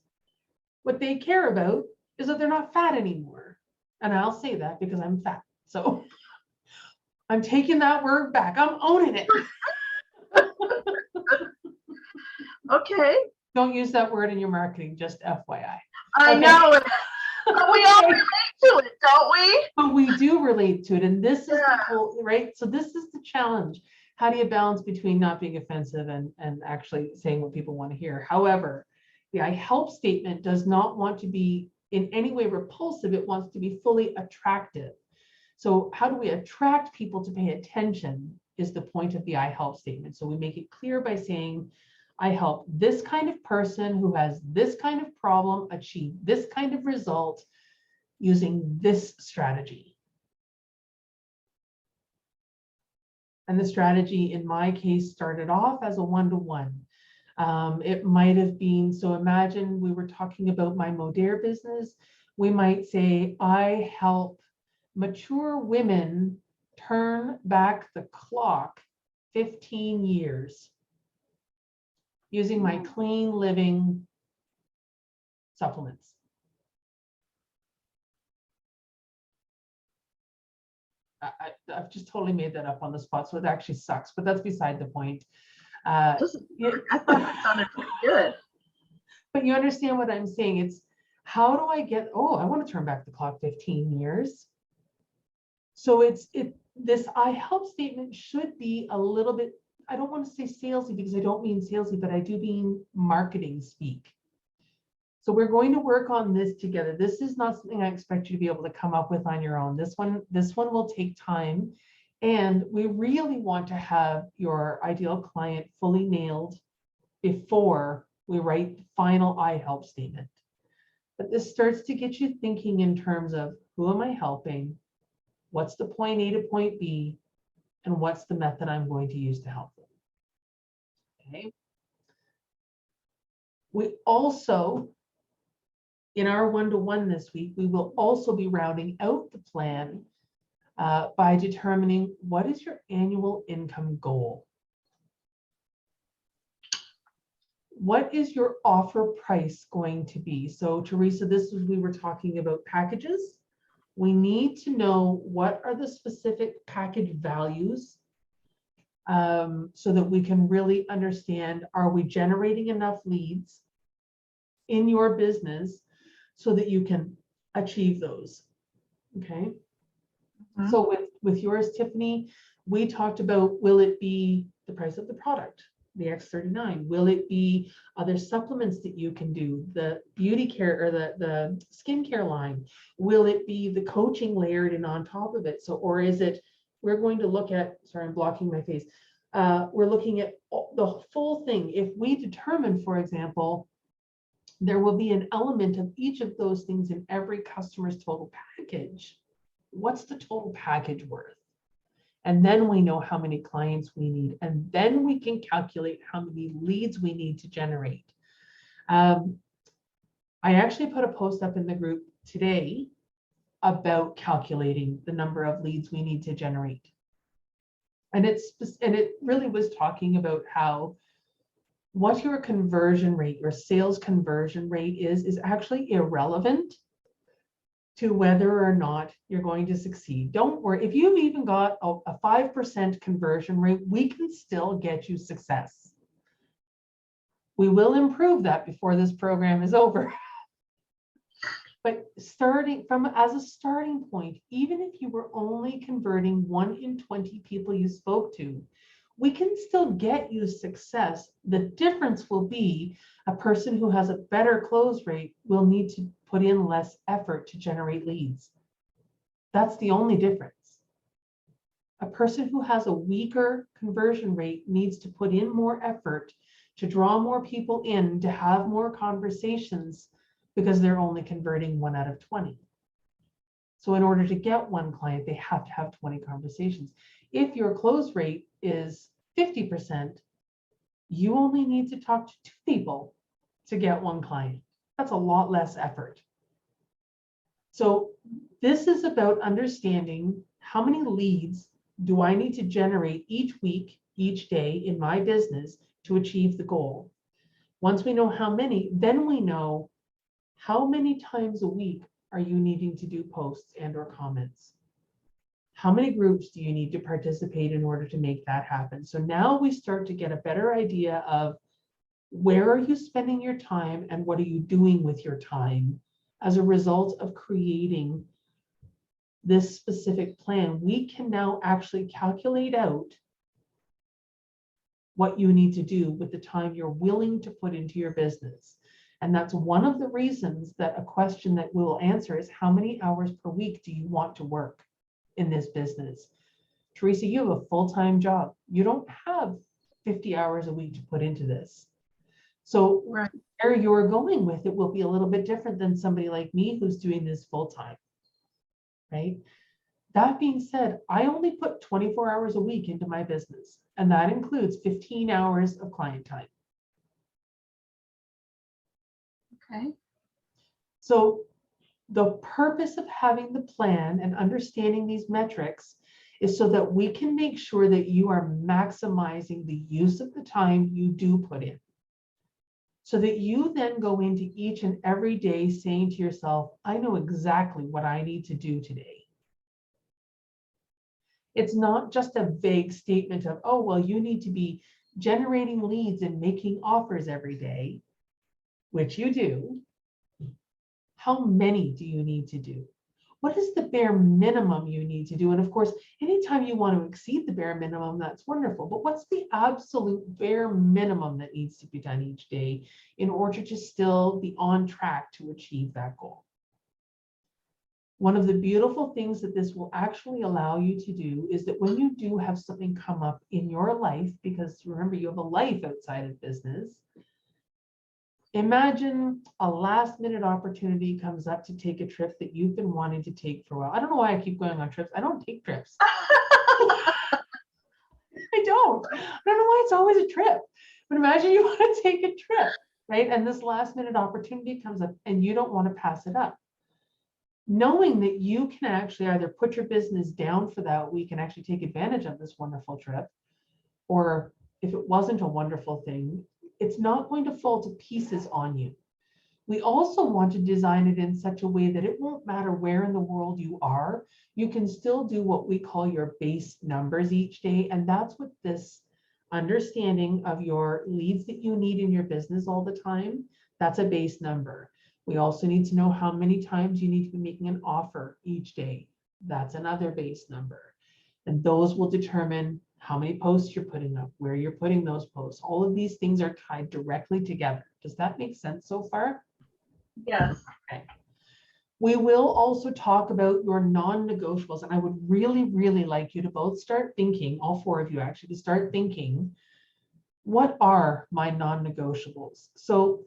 What they care about is that they're not fat anymore. And I'll say that because I'm fat. So I'm taking that word back. I'm owning it. Okay. Don't use that word in your marketing, just FYI. I Okay. know it. But we all relate to it, don't we? But we do relate to it. And this is the whole, right? So this is the challenge. How do you balance between not being offensive and actually saying what people want to hear? However, the I help statement does not want to be in any way repulsive. It wants to be fully attractive. So how do we attract people to pay attention is the point of the I help statement. So we make it clear by saying, I help this kind of person who has this kind of problem achieve this kind of result using this strategy. And the strategy in my case started off as a one-to-one. It might have been, so imagine we were talking about my Modere business. We might say, I help mature women turn back the clock 15 years using my clean living supplements. I've just totally made that up on the spot, so it actually sucks, but that's beside the point. I thought it sounded pretty good. But you understand what I'm saying? It's how do I get, oh, I want to turn back the clock 15 years. So this I help statement should be a little bit, I don't want to say salesy because I don't mean salesy, but I do mean marketing speak. So we're going to work on this together. This is not something I expect you to be able to come up with on your own. This one will take time. And we really want to have your ideal client fully nailed before we write the final I help statement. But this starts to get you thinking in terms of who am I helping? What's the point A to point B? And what's the method I'm going to use to help them? Okay. We also, in our one-to-one this week, we will also be rounding out the plan by determining what is your annual income goal? What is your offer price going to be? So Teresa, we were talking about packages. We need to know what are the specific package values so that we can really understand, are we generating enough leads in your business so that you can achieve those, okay? Mm-hmm. So with yours, Tiffany, we talked about, will it be the price of the product, the X39? Will it be other supplements that you can do, the beauty care or the skincare line? Will it be the coaching layered in on top of it? So, or is it, we're going to look at, sorry, I'm blocking my face. We're looking at the full thing. If we determine, for example, there will be an element of each of those things in every customer's total package. What's the total package worth? And then we know how many clients we need. And then we can calculate how many leads we need to generate. I actually put a post up in the group today about calculating the number of leads we need to generate. And it really was talking about how what your conversion rate, your sales conversion rate is actually irrelevant to whether or not you're going to succeed. Don't worry, if you've even got a 5% conversion rate, we can still get you success. We will improve that before this program is over. But starting from as a starting point, even if you were only converting 1 in 20 people you spoke to, we can still get you success. The difference will be a person who has a better close rate will need to put in less effort to generate leads. That's the only difference. A person who has a weaker conversion rate needs to put in more effort to draw more people in, to have more conversations, because they're only converting 1 out of 20. So in order to get one client, they have to have 20 conversations. If your close rate is 50%, you only need to talk to 2 people to get 1 client. That's a lot less effort. So this is about understanding how many leads do I need to generate each week, each day in my business to achieve the goal. Once we know how many, then we know how many times a week are you needing to do posts and or comments. How many groups do you need to participate in order to make that happen? So now we start to get a better idea of where are you spending your time and what are you doing with your time as a result of creating this specific plan. We can now actually calculate out what you need to do with the time you're willing to put into your business. And that's one of the reasons that a question that we'll answer is, how many hours per week do you want to work in this business? Teresa, you have a full-time job. You don't have 50 hours a week to put into this. So Right. where you're going with it will be a little bit different than somebody like me who's doing this full-time, right? That being said, I only put 24 hours a week into my business, and that includes 15 hours of client time. Okay. So the purpose of having the plan and understanding these metrics is so that we can make sure that you are maximizing the use of the time you do put in. So that you then go into each and every day saying to yourself, I know exactly what I need to do today. It's not just a vague statement of, oh, well, you need to be generating leads and making offers every day, which you do. How many do you need to do? What is the bare minimum you need to do? And of course, anytime you want to exceed the bare minimum, that's wonderful. But what's the absolute bare minimum that needs to be done each day in order to still be on track to achieve that goal? One of the beautiful things that this will actually allow you to do is that when you do have something come up in your life, because remember, you have a life outside of business, imagine a last minute opportunity comes up to take a trip that you've been wanting to take for a while. I don't know why I keep going on trips. I don't take trips. I don't know why it's always a trip. But imagine you want to take a trip, right? And this last minute opportunity comes up and you don't want to pass it up. Knowing that you can actually either put your business down for that week and actually take advantage of this wonderful trip, or if it wasn't a wonderful thing, it's not going to fall to pieces on you. We also want to design it in such a way that it won't matter where in the world you are, you can still do what we call your base numbers each day. And that's what this understanding of your leads that you need in your business all the time, that's a base number. We also need to know how many times you need to be making an offer each day. That's another base number. And those will determine how many posts you're putting up, where you're putting those posts. All of these things are tied directly together. Does that make sense so far? Yes. Okay. We will also talk about your non-negotiables, and I would really, really like you to both start thinking, all 4 of you actually, to start thinking, what are my non-negotiables? So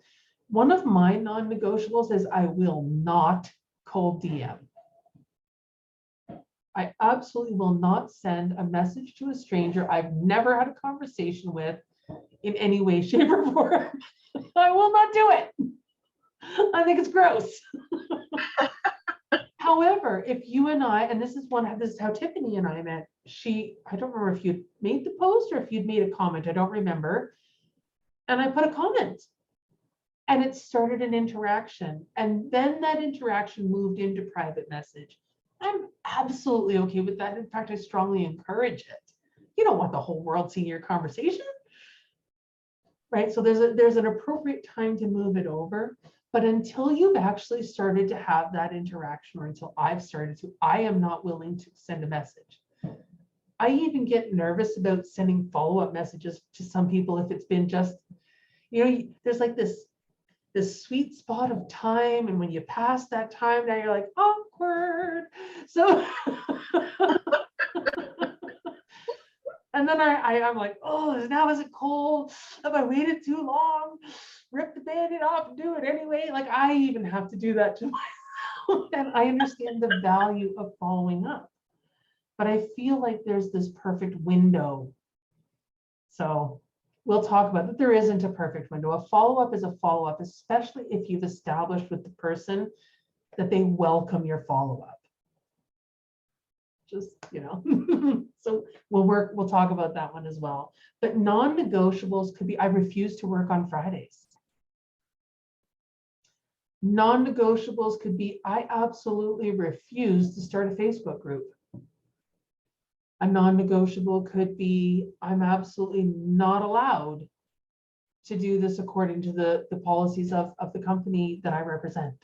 one of my non-negotiables is I will not cold DM. I absolutely will not send a message to a stranger I've never had a conversation with in any way, shape, or form. I will not do it. I think it's gross. However, if you and I, and this is how Tiffany and I met, I don't remember if you'd made the post or if you'd made a comment, I don't remember. And I put a comment. And it started an interaction. And then that interaction moved into private message. I'm absolutely okay with that. In fact, I strongly encourage it. You don't want the whole world seeing your conversation, right? So there's an appropriate time to move it over. But until you've actually started to have that interaction, or until I've started to, I am not willing to send a message. I even get nervous about sending follow-up messages to some people if it's been just, there's like this sweet spot of time, and when you pass that time, now you're like awkward. So and then I'm like, oh, now is it cold? Have I waited too long? Rip the Band-Aid off and do it anyway. Like, I even have to do that to myself. And I understand the value of following up. But I feel like there's this perfect window. So we'll talk about that. There isn't a perfect window. A follow-up is a follow-up, especially if you've established with the person that they welcome your follow-up. Just, so we'll talk about that one as well. But non-negotiables could be, I refuse to work on Fridays. Non-negotiables could be, I absolutely refuse to start a Facebook group. A non-negotiable could be, I'm absolutely not allowed to do this according to the policies of the company that I represent.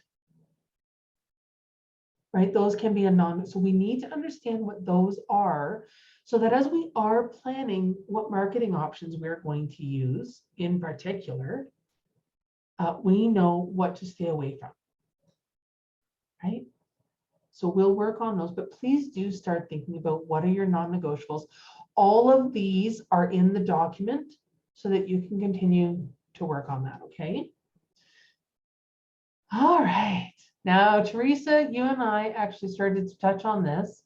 Right? Those can be a non, so we need to understand what those are, so that as we are planning what marketing options we're going to use in particular, we know what to stay away from, right? So we'll work on those, but please do start thinking about what are your non-negotiables. All of these are in the document so that you can continue to work on that, okay? All right. Now, Teresa, you and I actually started to touch on this.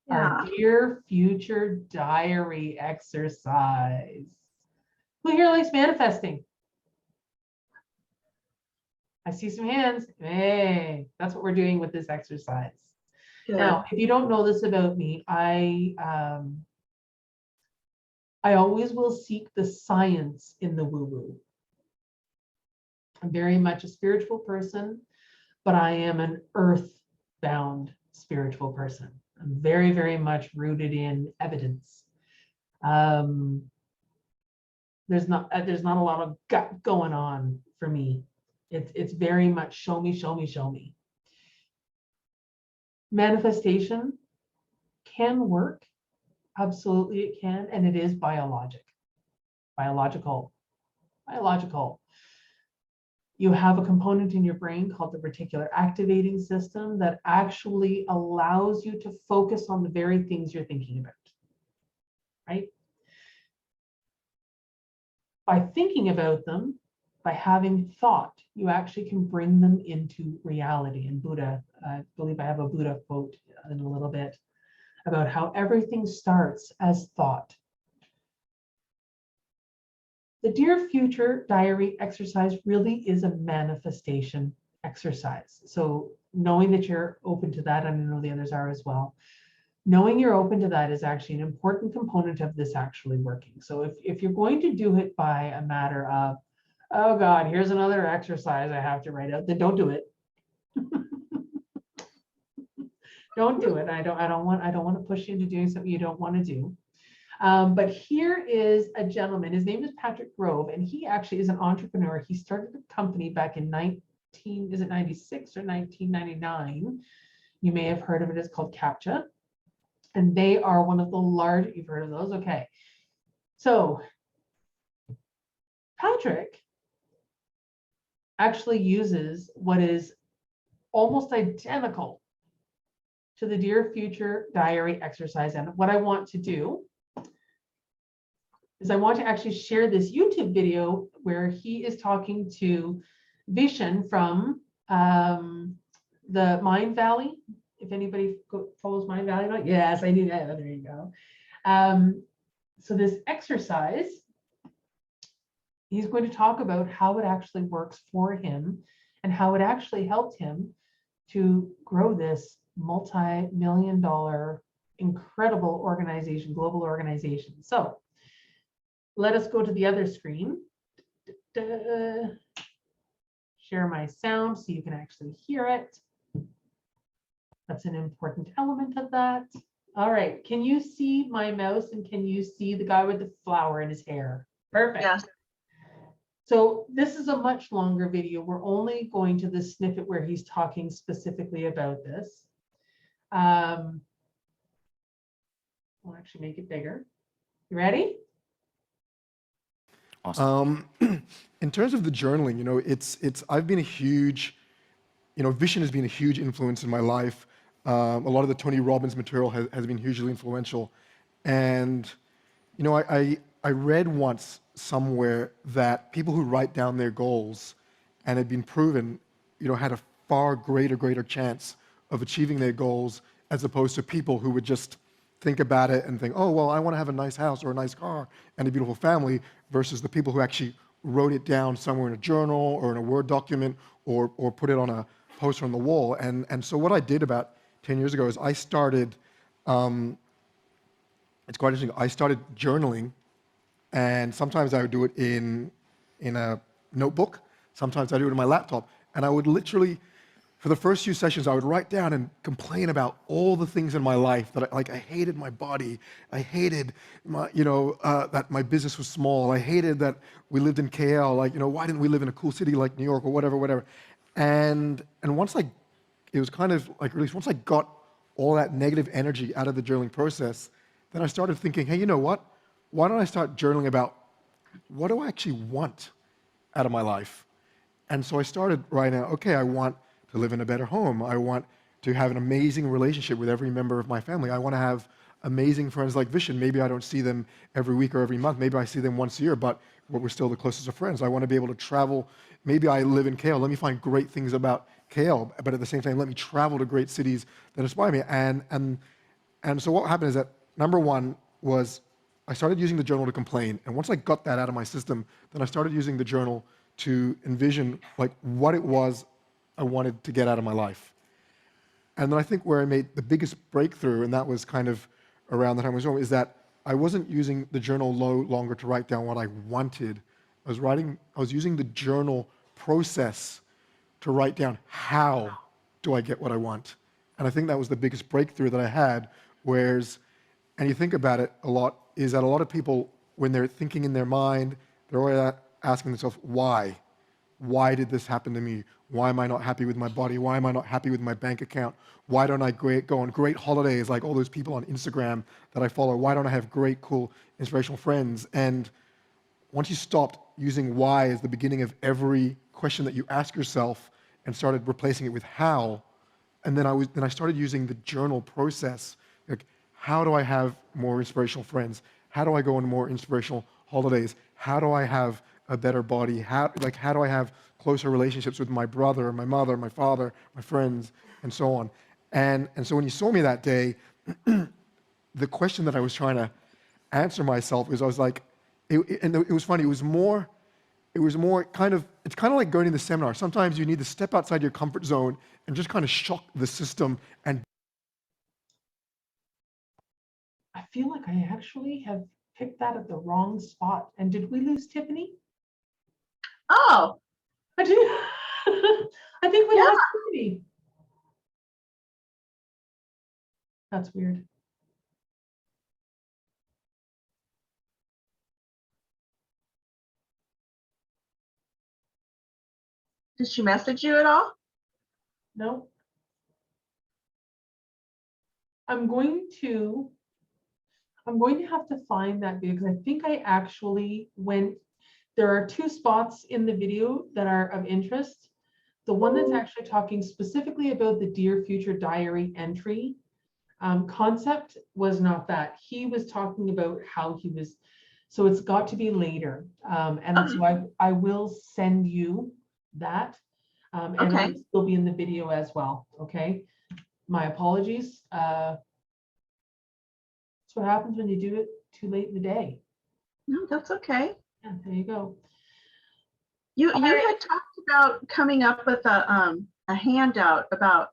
Yeah. Our Dear Future Diary exercise. Who here likes manifesting? I see some hands. Hey, that's what we're doing with this exercise. Good. Now, if you don't know this about me, I always will seek the science in the woo-woo. I'm very much a spiritual person, but I am an earth-bound spiritual person. I'm very, very much rooted in evidence. There's not a lot of gut going on for me. It's very much show me, show me, show me. Manifestation can work. Absolutely it can, and it is biological. You have a component in your brain called the reticular activating system that actually allows you to focus on the very things you're thinking about, right? By thinking about them, by having thought, you actually can bring them into reality. And Buddha, I believe I have a Buddha quote in a little bit about how everything starts as thought. The Dear Future Diary exercise really is a manifestation exercise. So knowing that you're open to that, and I know the others are as well, knowing you're open to that is actually an important component of this actually working. So if you're going to do it by a matter of, oh God, here's another exercise I have to write out, then don't do it. Don't do it. I don't want to push you into doing something you don't want to do. But here is a gentleman, his name is Patrick Grove, and he actually is an entrepreneur. He started a company back in 96 or 1999. You may have heard of it. It's called CAPTCHA. And they are one of the large, you've heard of those? Okay. So Patrick actually uses what is almost identical to the Dear Future Diary exercise. And what I want to do is I want to actually share this YouTube video where he is talking to Vishen from the Mindvalley. If anybody follows Mindvalley, yes, I knew that. There you go. So this exercise, he's going to talk about how it actually works for him and how it actually helped him to grow this multi-million-dollar incredible organization, global organization. So let us go to the other screen. Share my sound so you can actually hear it. That's an important element of that. All right, can you see my mouse and can you see the guy with the flower in his hair? Perfect. Yes. So this is a much longer video. We're only going to the snippet where he's talking specifically about this. I'll actually make it bigger. You ready? Awesome. In terms of the journaling, I've been a huge, Vishen has been a huge influence in my life. A lot of the Tony Robbins material has been hugely influential. And, I read once somewhere that people who write down their goals and had been proven, had a far greater chance of achieving their goals as opposed to people who would just think about it and think, oh, well, I want to have a nice house or a nice car and a beautiful family, versus the people who actually wrote it down somewhere in a journal or in a Word document or put it on a poster on the wall. And so what I did about 10 years ago is I started, it's quite interesting, I started journaling, and sometimes I would do it in a notebook, sometimes I do it in my laptop, and I would literally, for the first few sessions, I would write down and complain about all the things in my life that I hated my body, I hated my, that my business was small, I hated that we lived in KL, why didn't we live in a cool city like New York or whatever. And once it was kind of like released, once I got all that negative energy out of the journaling process, then I started thinking, hey, you know what? Why don't I start journaling about what do I actually want out of my life? And so I started writing out, okay, I want to live in a better home. I want to have an amazing relationship with every member of my family. I want to have amazing friends like Vishen. Maybe I don't see them every week or every month. Maybe I see them once a year, but we're still the closest of friends. I want to be able to travel. Maybe I live in KL. Let me find great things about KL, but at the same time, let me travel to great cities that inspire me. And so what happened is that, number one was I started using the journal to complain. And once I got that out of my system, then I started using the journal to envision what it was I wanted to get out of my life. And then I think where I made the biggest breakthrough, and that was kind of around the time I was home, is that I wasn't using the journal no longer to write down what I wanted. I was using the journal process to write down how do I get what I want. And I think that was the biggest breakthrough that I had, and you think about it a lot, is that a lot of people, when they're thinking in their mind, they're always asking themselves, why? Why did this happen to me? Why am I not happy with my body? Why am I not happy with my bank account? Why don't I go on great holidays like all those people on Instagram that I follow? Why don't I have great, cool, inspirational friends? And once you stopped using why as the beginning of every question that you ask yourself and started replacing it with how, and then I started using the journal process. Like, how do I have more inspirational friends? How do I go on more inspirational holidays? How do I have a better body? How do I have closer relationships with my brother, my mother, my father, my friends, and so on? And so when you saw me that day, the question that I was trying to answer myself is, I was like, it was funny. It was more kind of, it's kind of like going to the seminar. Sometimes you need to step outside your comfort zone and just kind of shock the system. And I feel like I actually have picked that at the wrong spot. And did we lose Tiffany? Oh, I do. I think we Yeah. lost Tiffany. That's weird. did she message you at all? No. I'm going to have to find that video because I think I actually went. There are two spots in the video that are of interest. The one that's actually talking specifically about the Dear Future Diary entry concept was not that. He was talking about how he was, so it's got to be later. And so I will send you that. And Okay. it'll still be in the video as well, okay? My apologies. That's what happens when you do it too late in the day. No, that's okay. Yeah, there you go. You had talked about coming up with a handout about,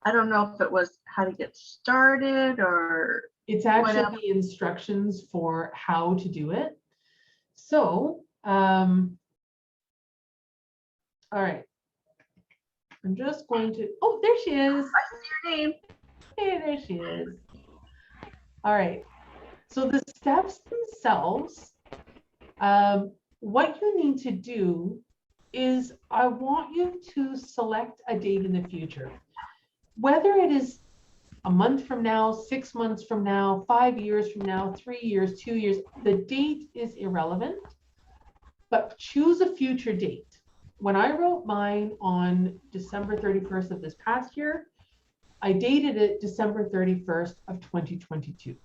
I don't know if it was how to get started or It's actually whatever. the instructions for how to do it. So, all right. I'm just going to, oh, there she is. I see your name. Hey, there she is. All right. So the steps themselves, what you need to do is I want you to select a date in the future. Whether it is a month from now, 6 months from now, 5 years from now, 3 years, 2 years. The date is irrelevant, but choose a future date. When I wrote mine on December 31st of this past year, I dated it December 31st of 2022.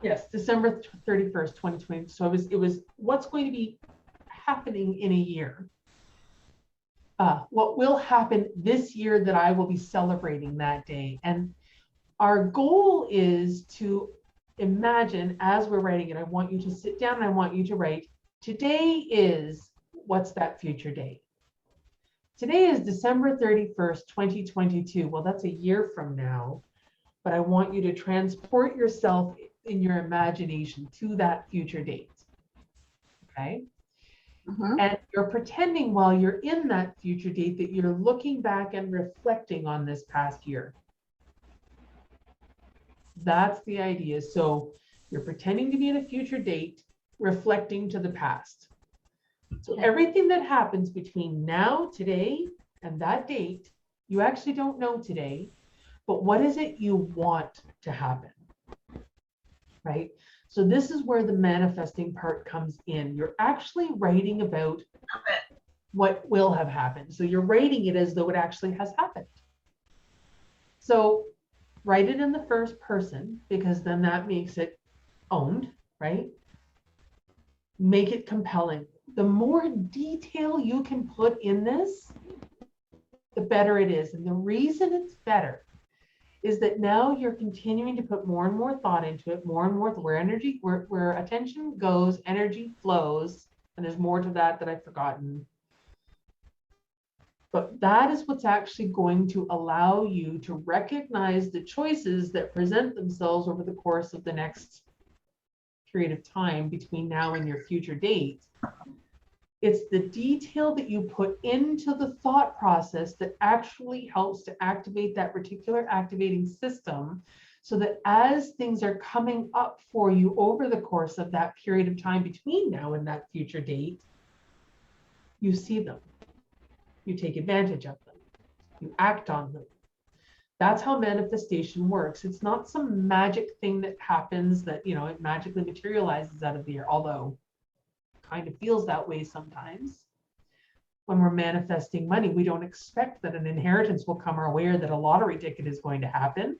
Yes, December 31st, 2020. So it was what's going to be happening in a year. What will happen this year that I will be celebrating that day. And our goal is to imagine, as we're writing it, I want you to sit down and I want you to write, today is, what's that future date? Today is December 31st, 2022. Well, that's a year from now, but I want you to transport yourself in your imagination to that future date. Okay? And you're pretending while you're in that future date that you're looking back and reflecting on this past year. That's the idea. So you're pretending to be in a future date, reflecting to the past. So everything that happens between now, today, and that date, you actually don't know today, but what is it you want to happen, right? So this is where the manifesting part comes in. You're actually writing about what will have happened. So you're writing it as though it actually has happened. So write it in the first person, because then that makes it owned, right? Make it compelling. The more detail you can put in this, the better it is. And the reason it's better is that now you're continuing to put more and more thought into it, more and more, where attention goes, energy flows, and there's more to that I've forgotten. But that is what's actually going to allow you to recognize the choices that present themselves over the course of the next period of time between now and your future date. It's the detail that you put into the thought process that actually helps to activate that particular activating system, so that as things are coming up for you over the course of that period of time between now and that future date, you see them, you take advantage of them, you act on them. That's how manifestation works. It's not some magic thing that happens that, you know, it magically materializes out of the air, although kind of feels that way sometimes. When we're manifesting money, we don't expect that an inheritance will come our way or that a lottery ticket is going to happen.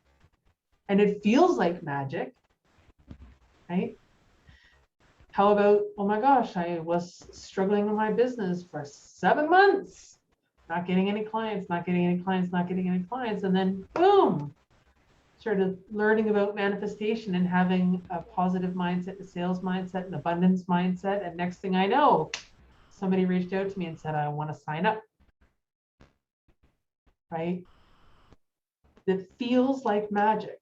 And it feels like magic, right? How about, oh my gosh, I was struggling in my business for 7 months, not getting any clients, not getting any clients, not getting any clients. And then boom, started learning about manifestation and having a positive mindset, a sales mindset, an abundance mindset. And next thing I know, somebody reached out to me and said, I want to sign up, right? That feels like magic,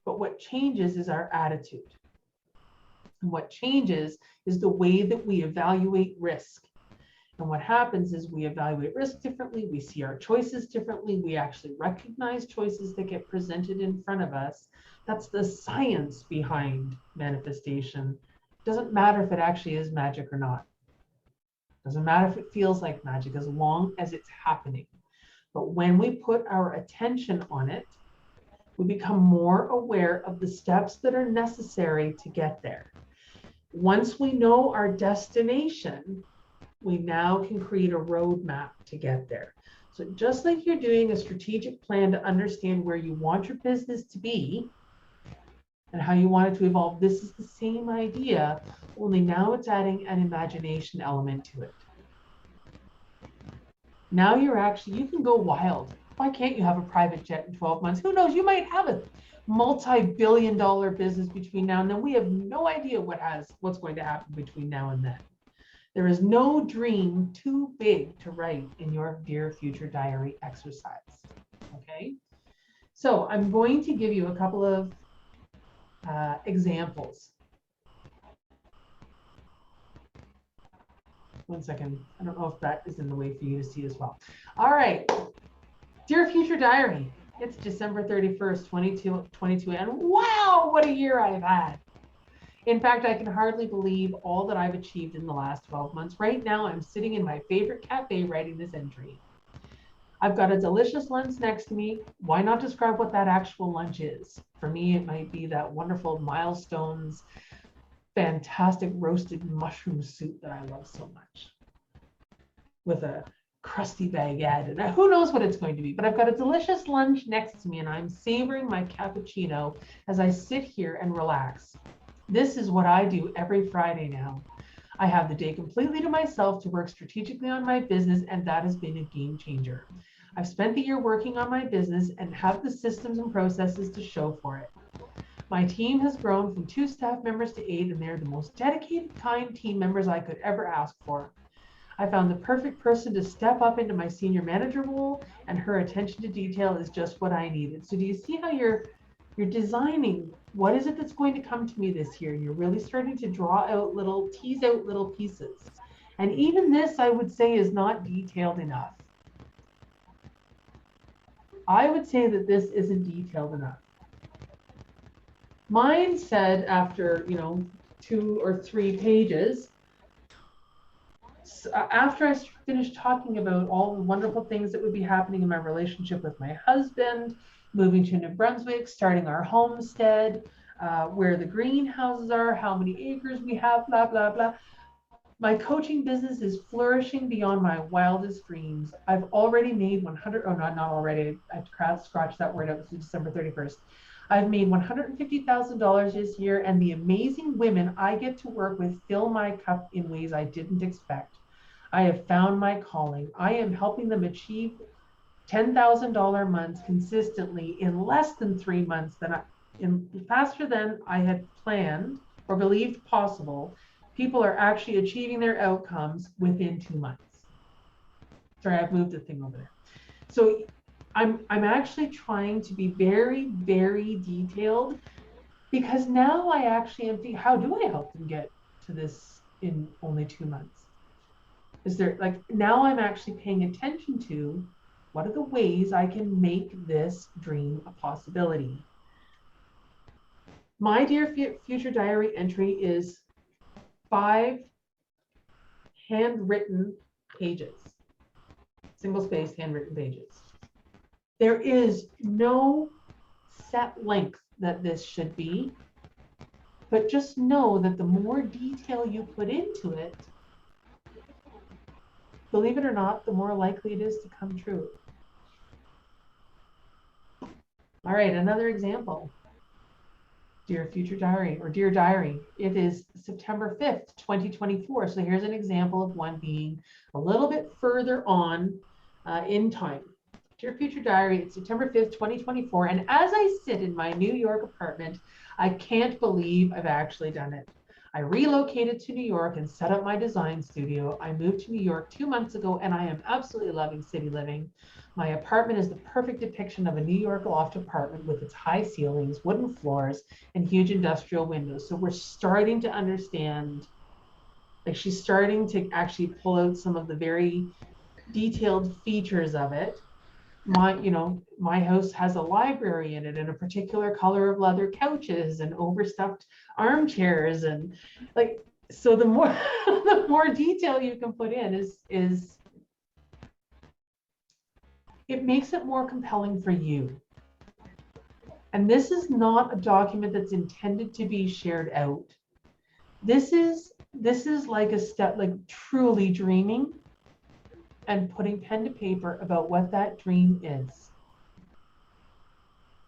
but what changes is our attitude. And what changes is the way that we evaluate risk. And what happens is we evaluate risk differently. We see our choices differently. We actually recognize choices that get presented in front of us. That's the science behind manifestation. It doesn't matter if it actually is magic or not. It doesn't matter if it feels like magic, as long as it's happening. But when we put our attention on it, we become more aware of the steps that are necessary to get there. Once we know our destination, we now can create a roadmap to get there. So just like you're doing a strategic plan to understand where you want your business to be and how you want it to evolve, this is the same idea, only now it's adding an imagination element to it. Now you can go wild. Why can't you have a private jet in 12 months? Who knows? You might have a multi-billion-dollar business between now and then. We have no idea what's going to happen between now and then. There is no dream too big to write in your Dear Future Diary exercise, okay? So I'm going to give you a couple of examples. One second, I don't know if that is in the way for you to see as well. All right, Dear Future Diary, it's December 31st, 2022, and wow, what a year I've had. In fact, I can hardly believe all that I've achieved in the last 12 months. Right now, I'm sitting in my favorite cafe writing this entry. I've got a delicious lunch next to me. Why not describe what that actual lunch is? For me, it might be that wonderful Milestones, fantastic roasted mushroom soup that I love so much, with a crusty baguette. And who knows what it's going to be, but I've got a delicious lunch next to me and I'm savoring my cappuccino as I sit here and relax. This is what I do every Friday now. I have the day completely to myself to work strategically on my business, and that has been a game changer. I've spent the year working on my business and have the systems and processes to show for it. My team has grown from 2 staff members to 8, and they're the most dedicated, kind team members I could ever ask for. I found the perfect person to step up into my senior manager role, and her attention to detail is just what I needed. So do you see how you're designing what is it that's going to come to me this year? You're really starting to tease out little pieces. And even this, I would say, is not detailed enough. I would say that this isn't detailed enough. Mine said after, 2 or 3 pages, after I finished talking about all the wonderful things that would be happening in my relationship with my husband, moving to New Brunswick, starting our homestead, where the greenhouses are, how many acres we have, blah, blah, blah. My coaching business is flourishing beyond my wildest dreams. I've already made not already, I scratched that word out, it's December 31st. I've made $150,000 this year, and the amazing women I get to work with fill my cup in ways I didn't expect. I have found my calling. I am helping them achieve $10,000 months consistently in less than 3 months, faster than I had planned or believed possible. People are actually achieving their outcomes within 2 months. Sorry, I've moved the thing over there. So I'm actually trying to be very, very detailed, because now I actually am thinking, how do I help them get to this in only 2 months? Now I'm actually paying attention to what are the ways I can make this dream a possibility. My Dear Future Diary entry is 5 handwritten pages, single-spaced handwritten pages. There is no set length that this should be, but just know that the more detail you put into it, believe it or not, the more likely it is to come true. All right, another example. Dear Future Diary, or Dear Diary, it is September 5th, 2024. So here's an example of one being a little bit further on in time. Dear Future Diary, it's September 5th, 2024. And as I sit in my New York apartment, I can't believe I've actually done it. I relocated to New York and set up my design studio. I moved to New York 2 months ago, and I am absolutely loving city living. My apartment is the perfect depiction of a New York loft apartment with its high ceilings, wooden floors, and huge industrial windows. So we're starting to understand, she's starting to actually pull out some of the very detailed features of it. My house has a library in it and a particular color of leather couches and overstuffed armchairs, and so the more the more detail you can put in is it makes it more compelling for you. And this is not a document that's intended to be shared out. This is like a step, like truly dreaming and putting pen to paper about what that dream is,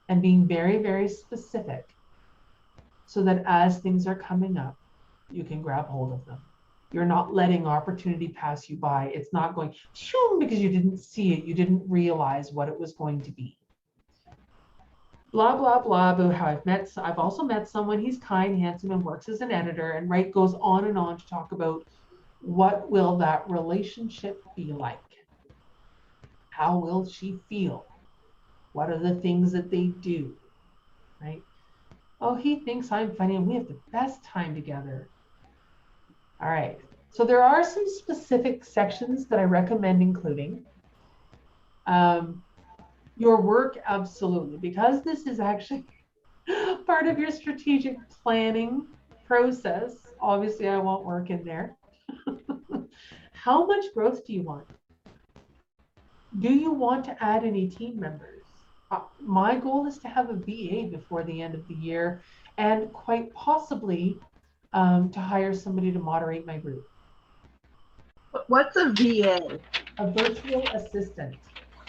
and being very, very specific, so that as things are coming up, you can grab hold of them. You're not letting opportunity pass you by. It's not going shoo because you didn't see it, you didn't realize what it was going to be. Blah, blah, blah, about how I've also met someone, he's kind, handsome, and works as an editor, and goes on and on to talk about what will that relationship be like? How will she feel? What are the things that they do, right? Oh, he thinks I'm funny and we have the best time together. All right, so there are some specific sections that I recommend including. Your work, absolutely, because this is actually part of your strategic planning process. Obviously, I won't work in there. How much growth do you want? Do you want to add any team members? My goal is to have a VA before the end of the year, and quite possibly to hire somebody to moderate my group. What's a VA? A virtual assistant.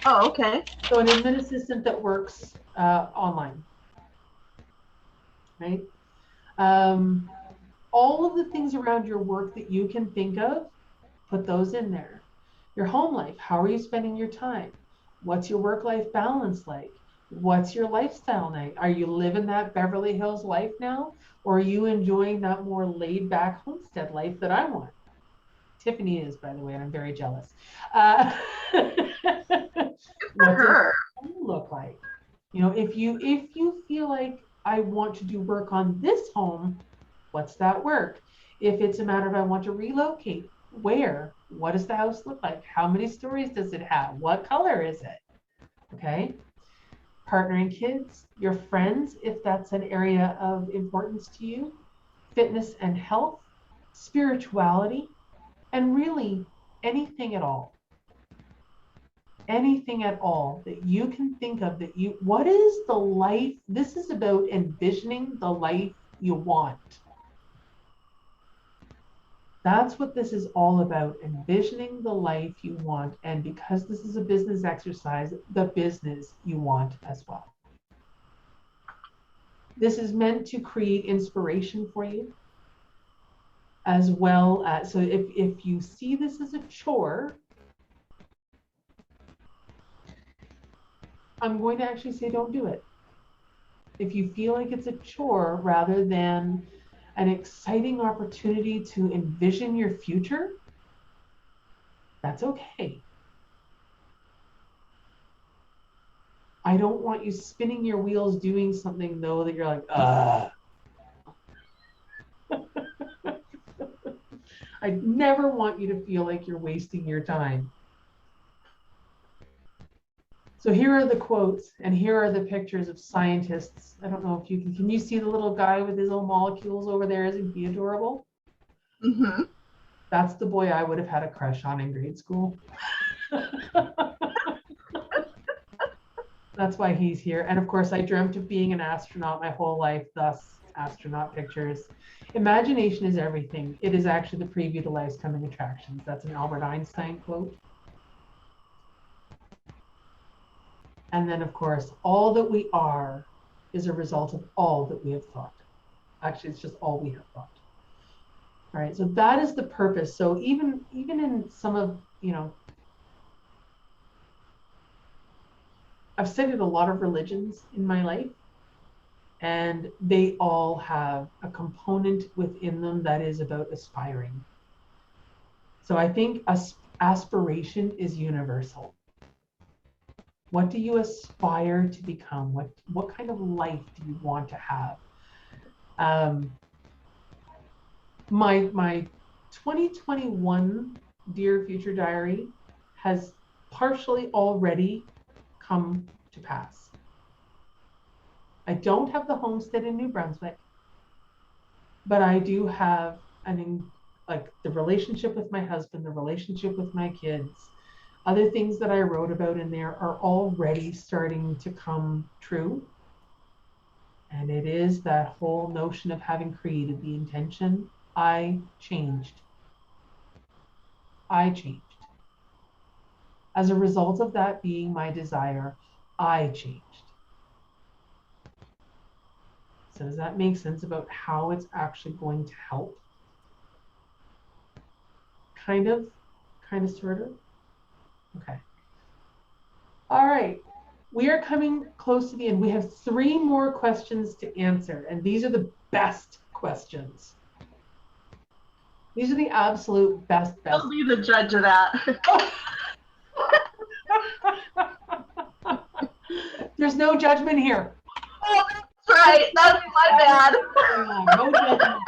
Oh, okay. So an admin assistant that works online, right? All of the things around your work that you can think of, put those in there. Your home life, how are you spending your time? What's your work-life balance like? What's your lifestyle like? Are you living that Beverly Hills life now? Or are you enjoying that more laid-back homestead life that I want? Tiffany is, by the way, and I'm very jealous. Good for her. What does it look like? You know, if you feel like I want to do work on this home, what's that work? If it's a matter of I want to relocate, where? What does the house look like? How many stories does it have? What color is it? Okay. Partner and kids, your friends, if that's an area of importance to you, fitness and health, spirituality, and really anything at all. Anything at all that you can think of that you, what is the life? This is about envisioning the life you want. That's what this is all about, envisioning the life you want. And because this is a business exercise, the business you want as well. This is meant to create inspiration for you, as well as, so if you see this as a chore, I'm going to actually say don't do it. If you feel like it's a chore rather than an exciting opportunity to envision your future, that's okay. I don't want you spinning your wheels doing something though that you're like, I never want you to feel like you're wasting your time. So here are the quotes, and here are the pictures of scientists. I don't know if you can you see the little guy with his own molecules over there? Isn't he adorable? Mm-hmm. That's the boy I would have had a crush on in grade school. That's why he's here. And of course, I dreamt of being an astronaut my whole life, thus astronaut pictures. Imagination is everything. It is actually the preview to life's coming attractions. That's an Albert Einstein quote. And then, of course, all that we are is a result of all that we have thought. Actually, it's just all we have thought. All right, so that is the purpose. So even in some of, you know, I've studied a lot of religions in my life, and they all have a component within them that is about aspiring. So I think aspiration is universal. What do you aspire to become? What kind of life do you want to have? My 2021 Dear Future Diary has partially already come to pass. I don't have the homestead in New Brunswick, but I do have like the relationship with my husband, the relationship with my kids. Other things that I wrote about in there are already starting to come true. And it is that whole notion of having created the intention, I changed. I changed. As a result of that being my desire, I changed. So does that make sense about how it's actually going to help? Kind of, sort of. Okay. All right. We are coming close to the end. We have 3 more questions to answer, and these are the best questions. These are the absolute best. I'll be the judge of that. There's no judgment here. Oh, that's right. That's my bad. No judgment.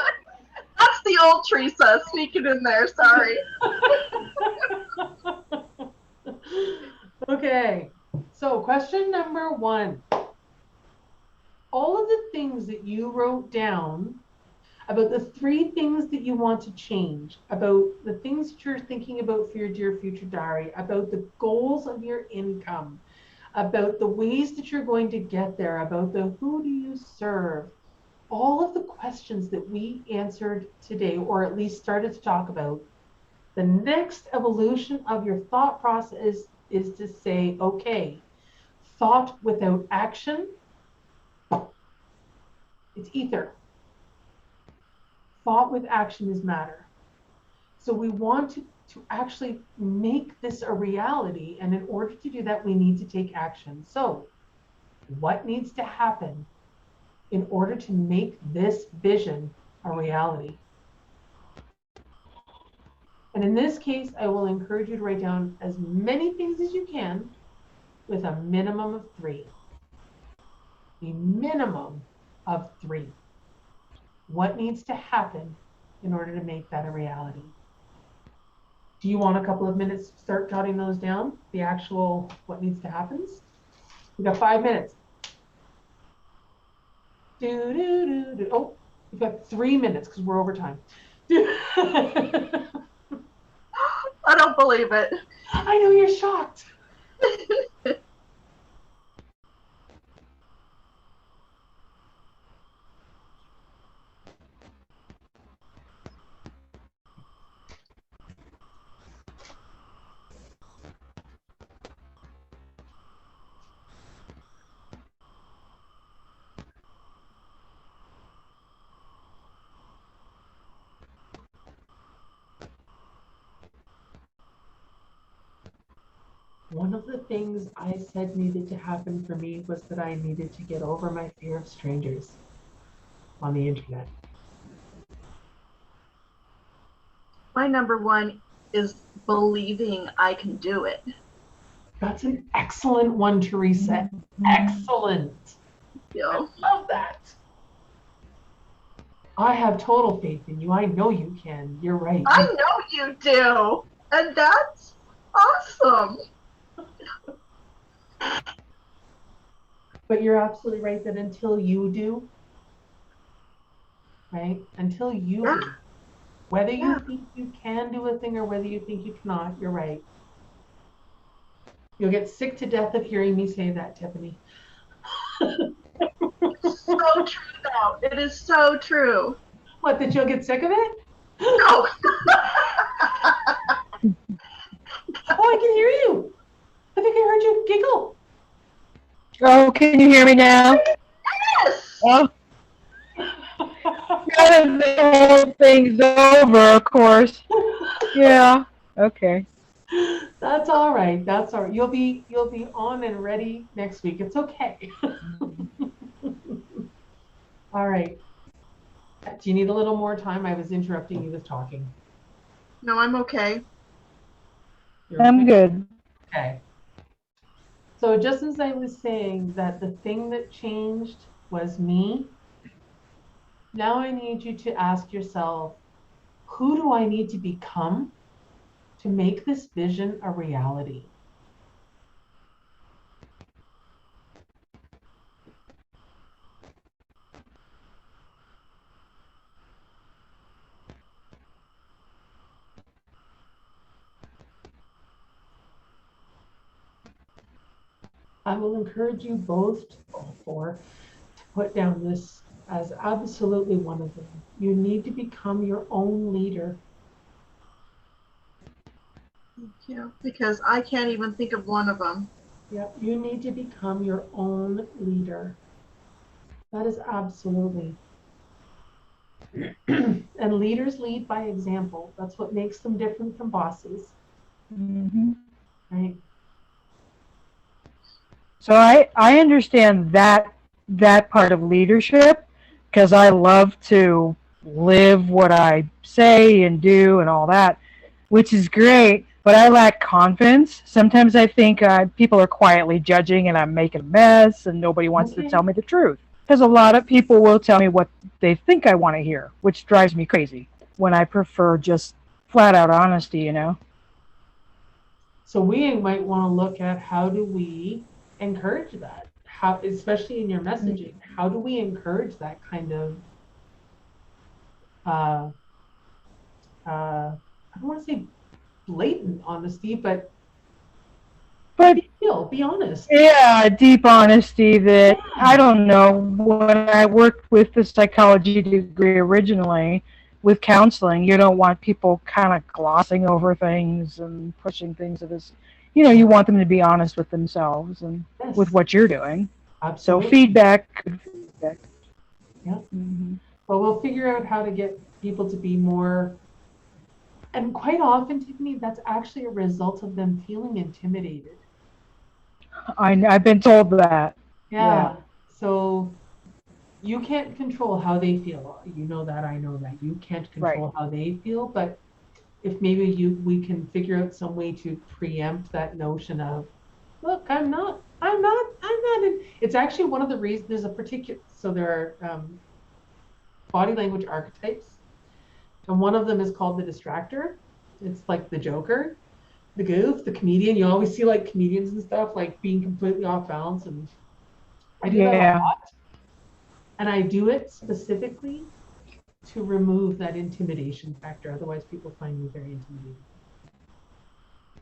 That's the old Teresa sneaking in there. Sorry. Okay. So question number 1. All of the things that you wrote down, about the 3 things that you want to change, about the things that you're thinking about for your dear future diary, about the goals of your income, about the ways that you're going to get there, about the who do you serve, all of the questions that we answered today, or at least started to talk about. The next evolution of your thought process is to say, okay, thought without action, it's ether. Thought with action is matter. So we want to actually make this a reality. And in order to do that, we need to take action. So what needs to happen in order to make this vision a reality? And in this case, I will encourage you to write down as many things as you can with a minimum of 3. A minimum of 3. What needs to happen in order to make that a reality? Do you want a couple of minutes to start jotting those down? The actual what needs to happen? We got 5 minutes. Oh, we've got 3 minutes because we're over time. I don't believe it. I know you're shocked. One of the things I said needed to happen for me was that I needed to get over my fear of strangers on the internet. My number 1 is believing I can do it. That's an excellent one to reset. Excellent. Yeah. I love that. I have total faith in you. I know you can. You're right. I know you do. And that's awesome. But you're absolutely right that until you do, right? Until you do, whether you think you can do a thing or whether you think you cannot, you're right. You'll get sick to death of hearing me say that, Tiffany. So true, though. It is so true. What, that you'll get sick of it? No. Oh, I can hear you. I think I heard you giggle. Oh, can you hear me now? Yes. Oh, now that the whole thing's over, of course. Yeah. Okay. That's all right. That's all right. You'll be on and ready next week. It's okay. All right. Do you need a little more time? I was interrupting you with talking. No, I'm okay. I'm good. Okay. So just as I was saying that the thing that changed was me, now I need you to ask yourself, who do I need to become to make this vision a reality? I will encourage you both to put down this as absolutely one of them. You need to become your own leader. Thank you. Because I can't even think of one of them. Yep, you need to become your own leader. That is absolutely. And leaders lead by example. That's what makes them different from bosses. Mm-hmm. Right? So I understand that part of leadership because I love to live what I say and do and all that, which is great, but I lack confidence. Sometimes I think people are quietly judging and I'm making a mess and nobody wants to tell me the truth. Because a lot of people will tell me what they think I want to hear, which drives me crazy when I prefer just flat out honesty, you know? So we might want to look at how do we encourage that? How, especially in your messaging, how do we encourage that kind of uh, I don't want to say blatant honesty, but But be honest. yeah, deep honesty that Yeah. I don't know. When I worked with the psychology degree originally with counseling, you don't want people kind of glossing over things and pushing things to this. You know, you want them to be honest with themselves and with Yes, what you're doing. So absolutely. feedback, good feedback. Yeah. Hmm. But we'll figure out how to get people to be more, and quite often, Tiffany, that's actually a result of them feeling intimidated. I've been told that. Yeah. Yeah. So you can't control how they feel. You know that, I know that. You can't Right. control how they feel, but if maybe we can figure out some way to preempt that notion of, look, I'm not. It's actually one of the reasons there's a particular, so there are body language archetypes, and one of them is called the distractor. It's like the joker, the goof, the comedian. You always see like comedians and stuff like being completely off balance, and I do that a Yeah. lot. And I do it specifically to remove that intimidation factor. Otherwise, people find me very intimidating.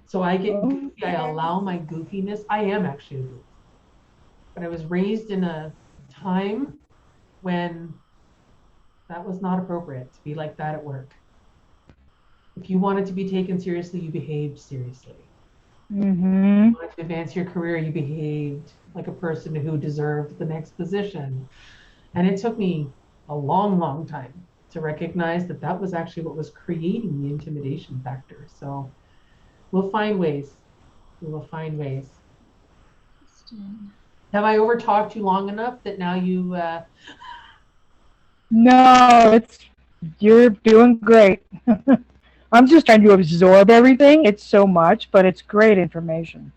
So I get goofy. I Okay. allow my goofiness. I am actually a goof, but I was raised in a time when that was not appropriate to be like that at work. If you wanted to be taken seriously, you behaved seriously. Mhm. Wanted to advance your career, you behaved like a person who deserved the next position. And it took me a long, long time to recognize that that was actually what was creating the intimidation factor. So we'll find ways. We will find ways. Have I overtalked you long enough that now you? No, you're doing great. I'm just trying to absorb everything. It's so much, but it's great information.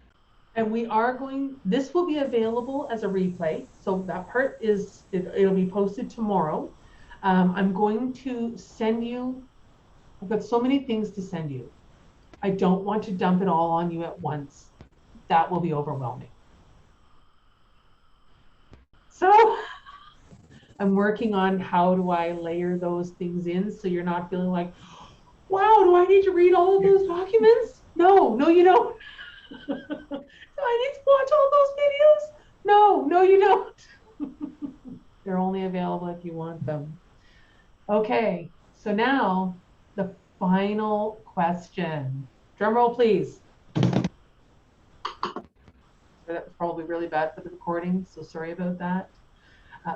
And we are going. This will be available as a replay. So that part is it'll be posted tomorrow. I'm going to send you. I've got so many things to send you. I don't want to dump it all on you at once. That will be overwhelming. So I'm working on how do I layer those things in so you're not feeling like, wow, do I need to read all of those documents? No, no, you don't. Do I need to watch all those videos? No, no, you don't. They're only available if you want them. Okay, so now the final question. Drum roll, please. That was probably really bad for the recording, so sorry about that.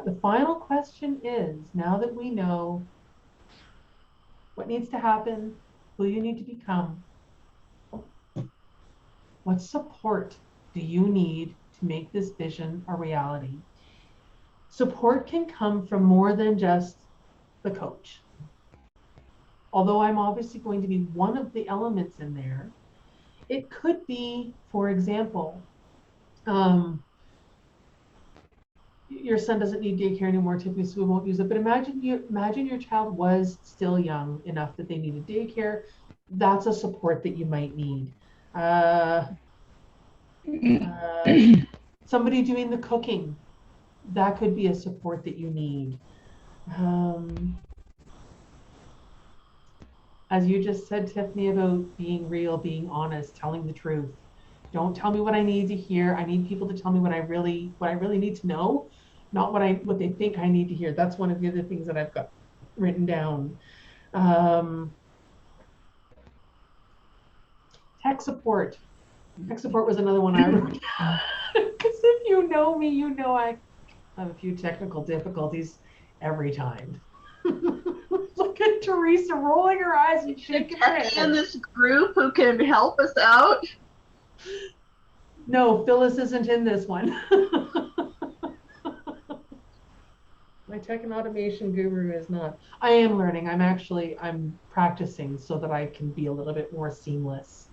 The final question is, now that we know what needs to happen, who you need to become, what support do you need to make this vision a reality? Support can come from more than just the coach. Although I'm obviously going to be one of the elements in there, it could be, for example, your son doesn't need daycare anymore, Tiffany, so we won't use it. But imagine your child was still young enough that they needed daycare. That's a support that you might need. Uh, uh, Somebody doing the cooking, that could be a support that you need. As you just said, Tiffany, about being real, being honest, telling the truth. Don't tell me what I need to hear. I need people to tell me what I really need to know, not what they think I need to hear. That's one of the other things that I've got written down. Um, tech support. Tech support was another one I wrote. Because if you know me, you know I have a few technical difficulties every time. Look at Teresa rolling her eyes and shaking her head. In this group who can help us out. No, Phyllis isn't in this one. My tech and automation guru is not. I am learning. I'm practicing so that I can be a little bit more seamless.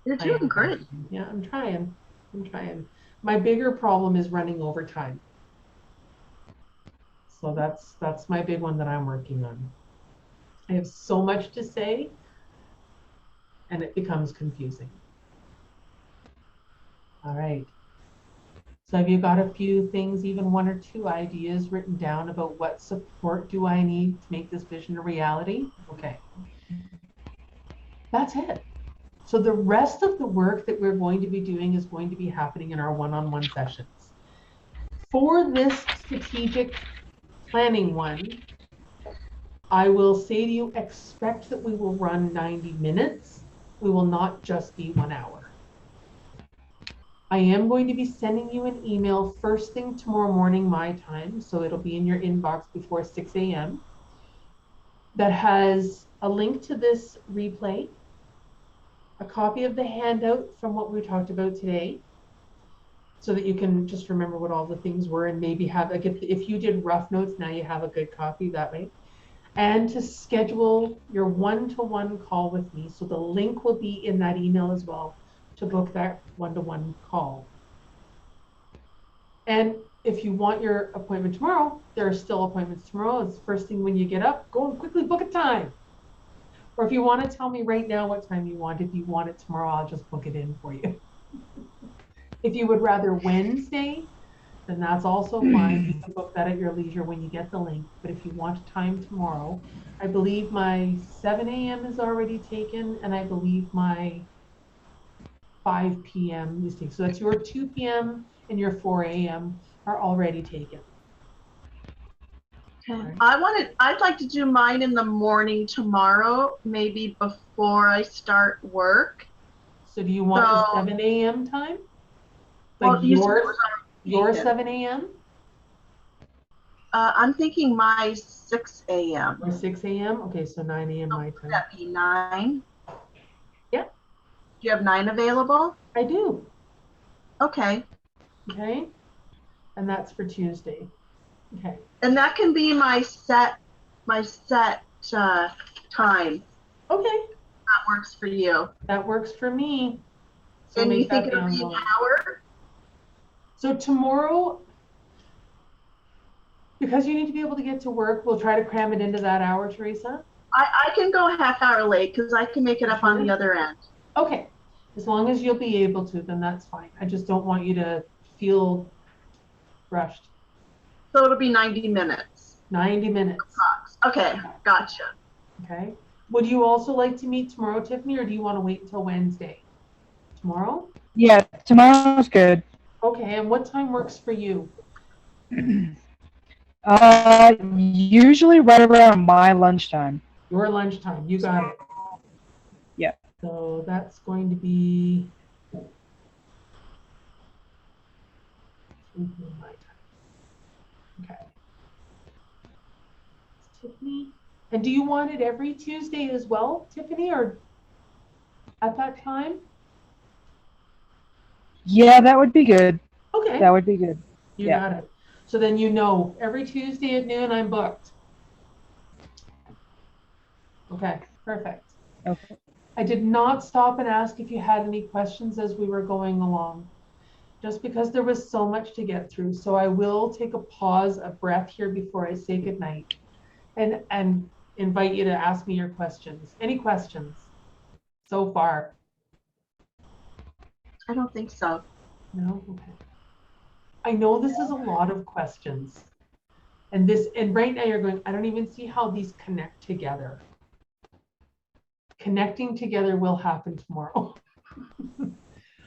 You're doing great. Practicing. Yeah, I'm trying. My bigger problem is running overtime. So that's my big one that I'm working on. I have so much to say and it becomes confusing. All right. So have you got a few things, even one or two ideas written down about what support do I need to make this vision a reality? Okay. That's it. So the rest of the work that we're going to be doing is going to be happening in our one-on-one sessions. For this strategic planning one, I will say to you, expect that we will run 90 minutes. We will not just be 1 hour. I am going to be sending you an email first thing tomorrow morning, my time, so it'll be in your inbox before 6 a.m. that has a link to this replay, a copy of the handout from what we talked about today, so that you can just remember what all the things were and maybe have, like if you did rough notes, now you have a good copy that way. And to schedule your one-to-one call with me. So the link will be in that email as well to book that one-to-one call. And if you want your appointment tomorrow, there are still appointments tomorrow. It's the first thing when you get up, go and quickly book a time. Or if you want to tell me right now what time you want, if you want it tomorrow, I'll just book it in for you. If you would rather Wednesday, then that's also fine. You can book that at your leisure when you get the link. But if you want time tomorrow, I believe my 7 a.m. is already taken, and I believe my 5 p.m. is taken. So that's your 2 p.m. and your 4 a.m. are already taken. Okay. Right. I'd like to do mine in the morning tomorrow, maybe before I start work. So do you want the 7 a.m. time? Like well, your 7 a.m.? I'm thinking my 6 a.m. Or 6 a.m.? Okay, so 9 a.m. my Would time. that be 9? Yeah. Do you have 9 available? I do. Okay. Okay. And that's for Tuesday. Okay. And that can be my set time. Okay. That works for you. That works for me. So And you make think that it'll be an download. hour? So tomorrow, because you need to be able to get to work, we'll try to cram it into that hour, Teresa. I can go a half hour late because I can make it up on the other end. Okay. As long as you'll be able to, then that's fine. I just don't want you to feel rushed. So it'll be 90 minutes. 90 minutes. Okay, gotcha. Okay. Would you also like to meet tomorrow, Tiffany, or do you want to wait until Wednesday? Tomorrow? Yeah, tomorrow's good. Okay. And what time works for you? Usually right around my lunchtime. Your lunchtime. You got it. Yeah. So that's going to be my time. Okay. Tiffany. And do you want it every Tuesday as well, Tiffany, or at that time? Yeah, that would be good. Okay. That would be good. You got it. So then you know every Tuesday at noon I'm booked. Okay, perfect. Okay. I did not stop and ask if you had any questions as we were going along, just because there was so much to get through. So I will take a pause, a breath here before I say goodnight, and invite you to ask me your questions. Any questions so far? I don't think so. No? Okay. I know this is a lot of questions. And right now you're going, I don't even see how these connect together. Connecting together will happen tomorrow.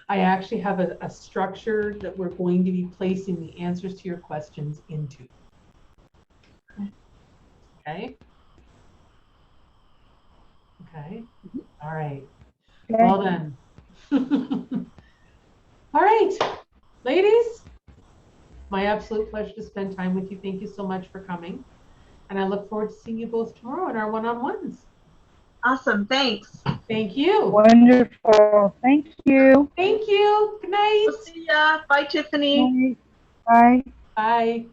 I actually have a structure that we're going to be placing the answers to your questions into. Okay? Okay. All right. Okay. Well then. All right, ladies, my absolute pleasure to spend time with you. Thank you so much for coming. And I look forward to seeing you both tomorrow in our one-on-ones. Awesome. Thanks. Thank you. Wonderful. Thank you. Thank you. Good night. We'll see ya. Bye, Tiffany. Bye. Bye.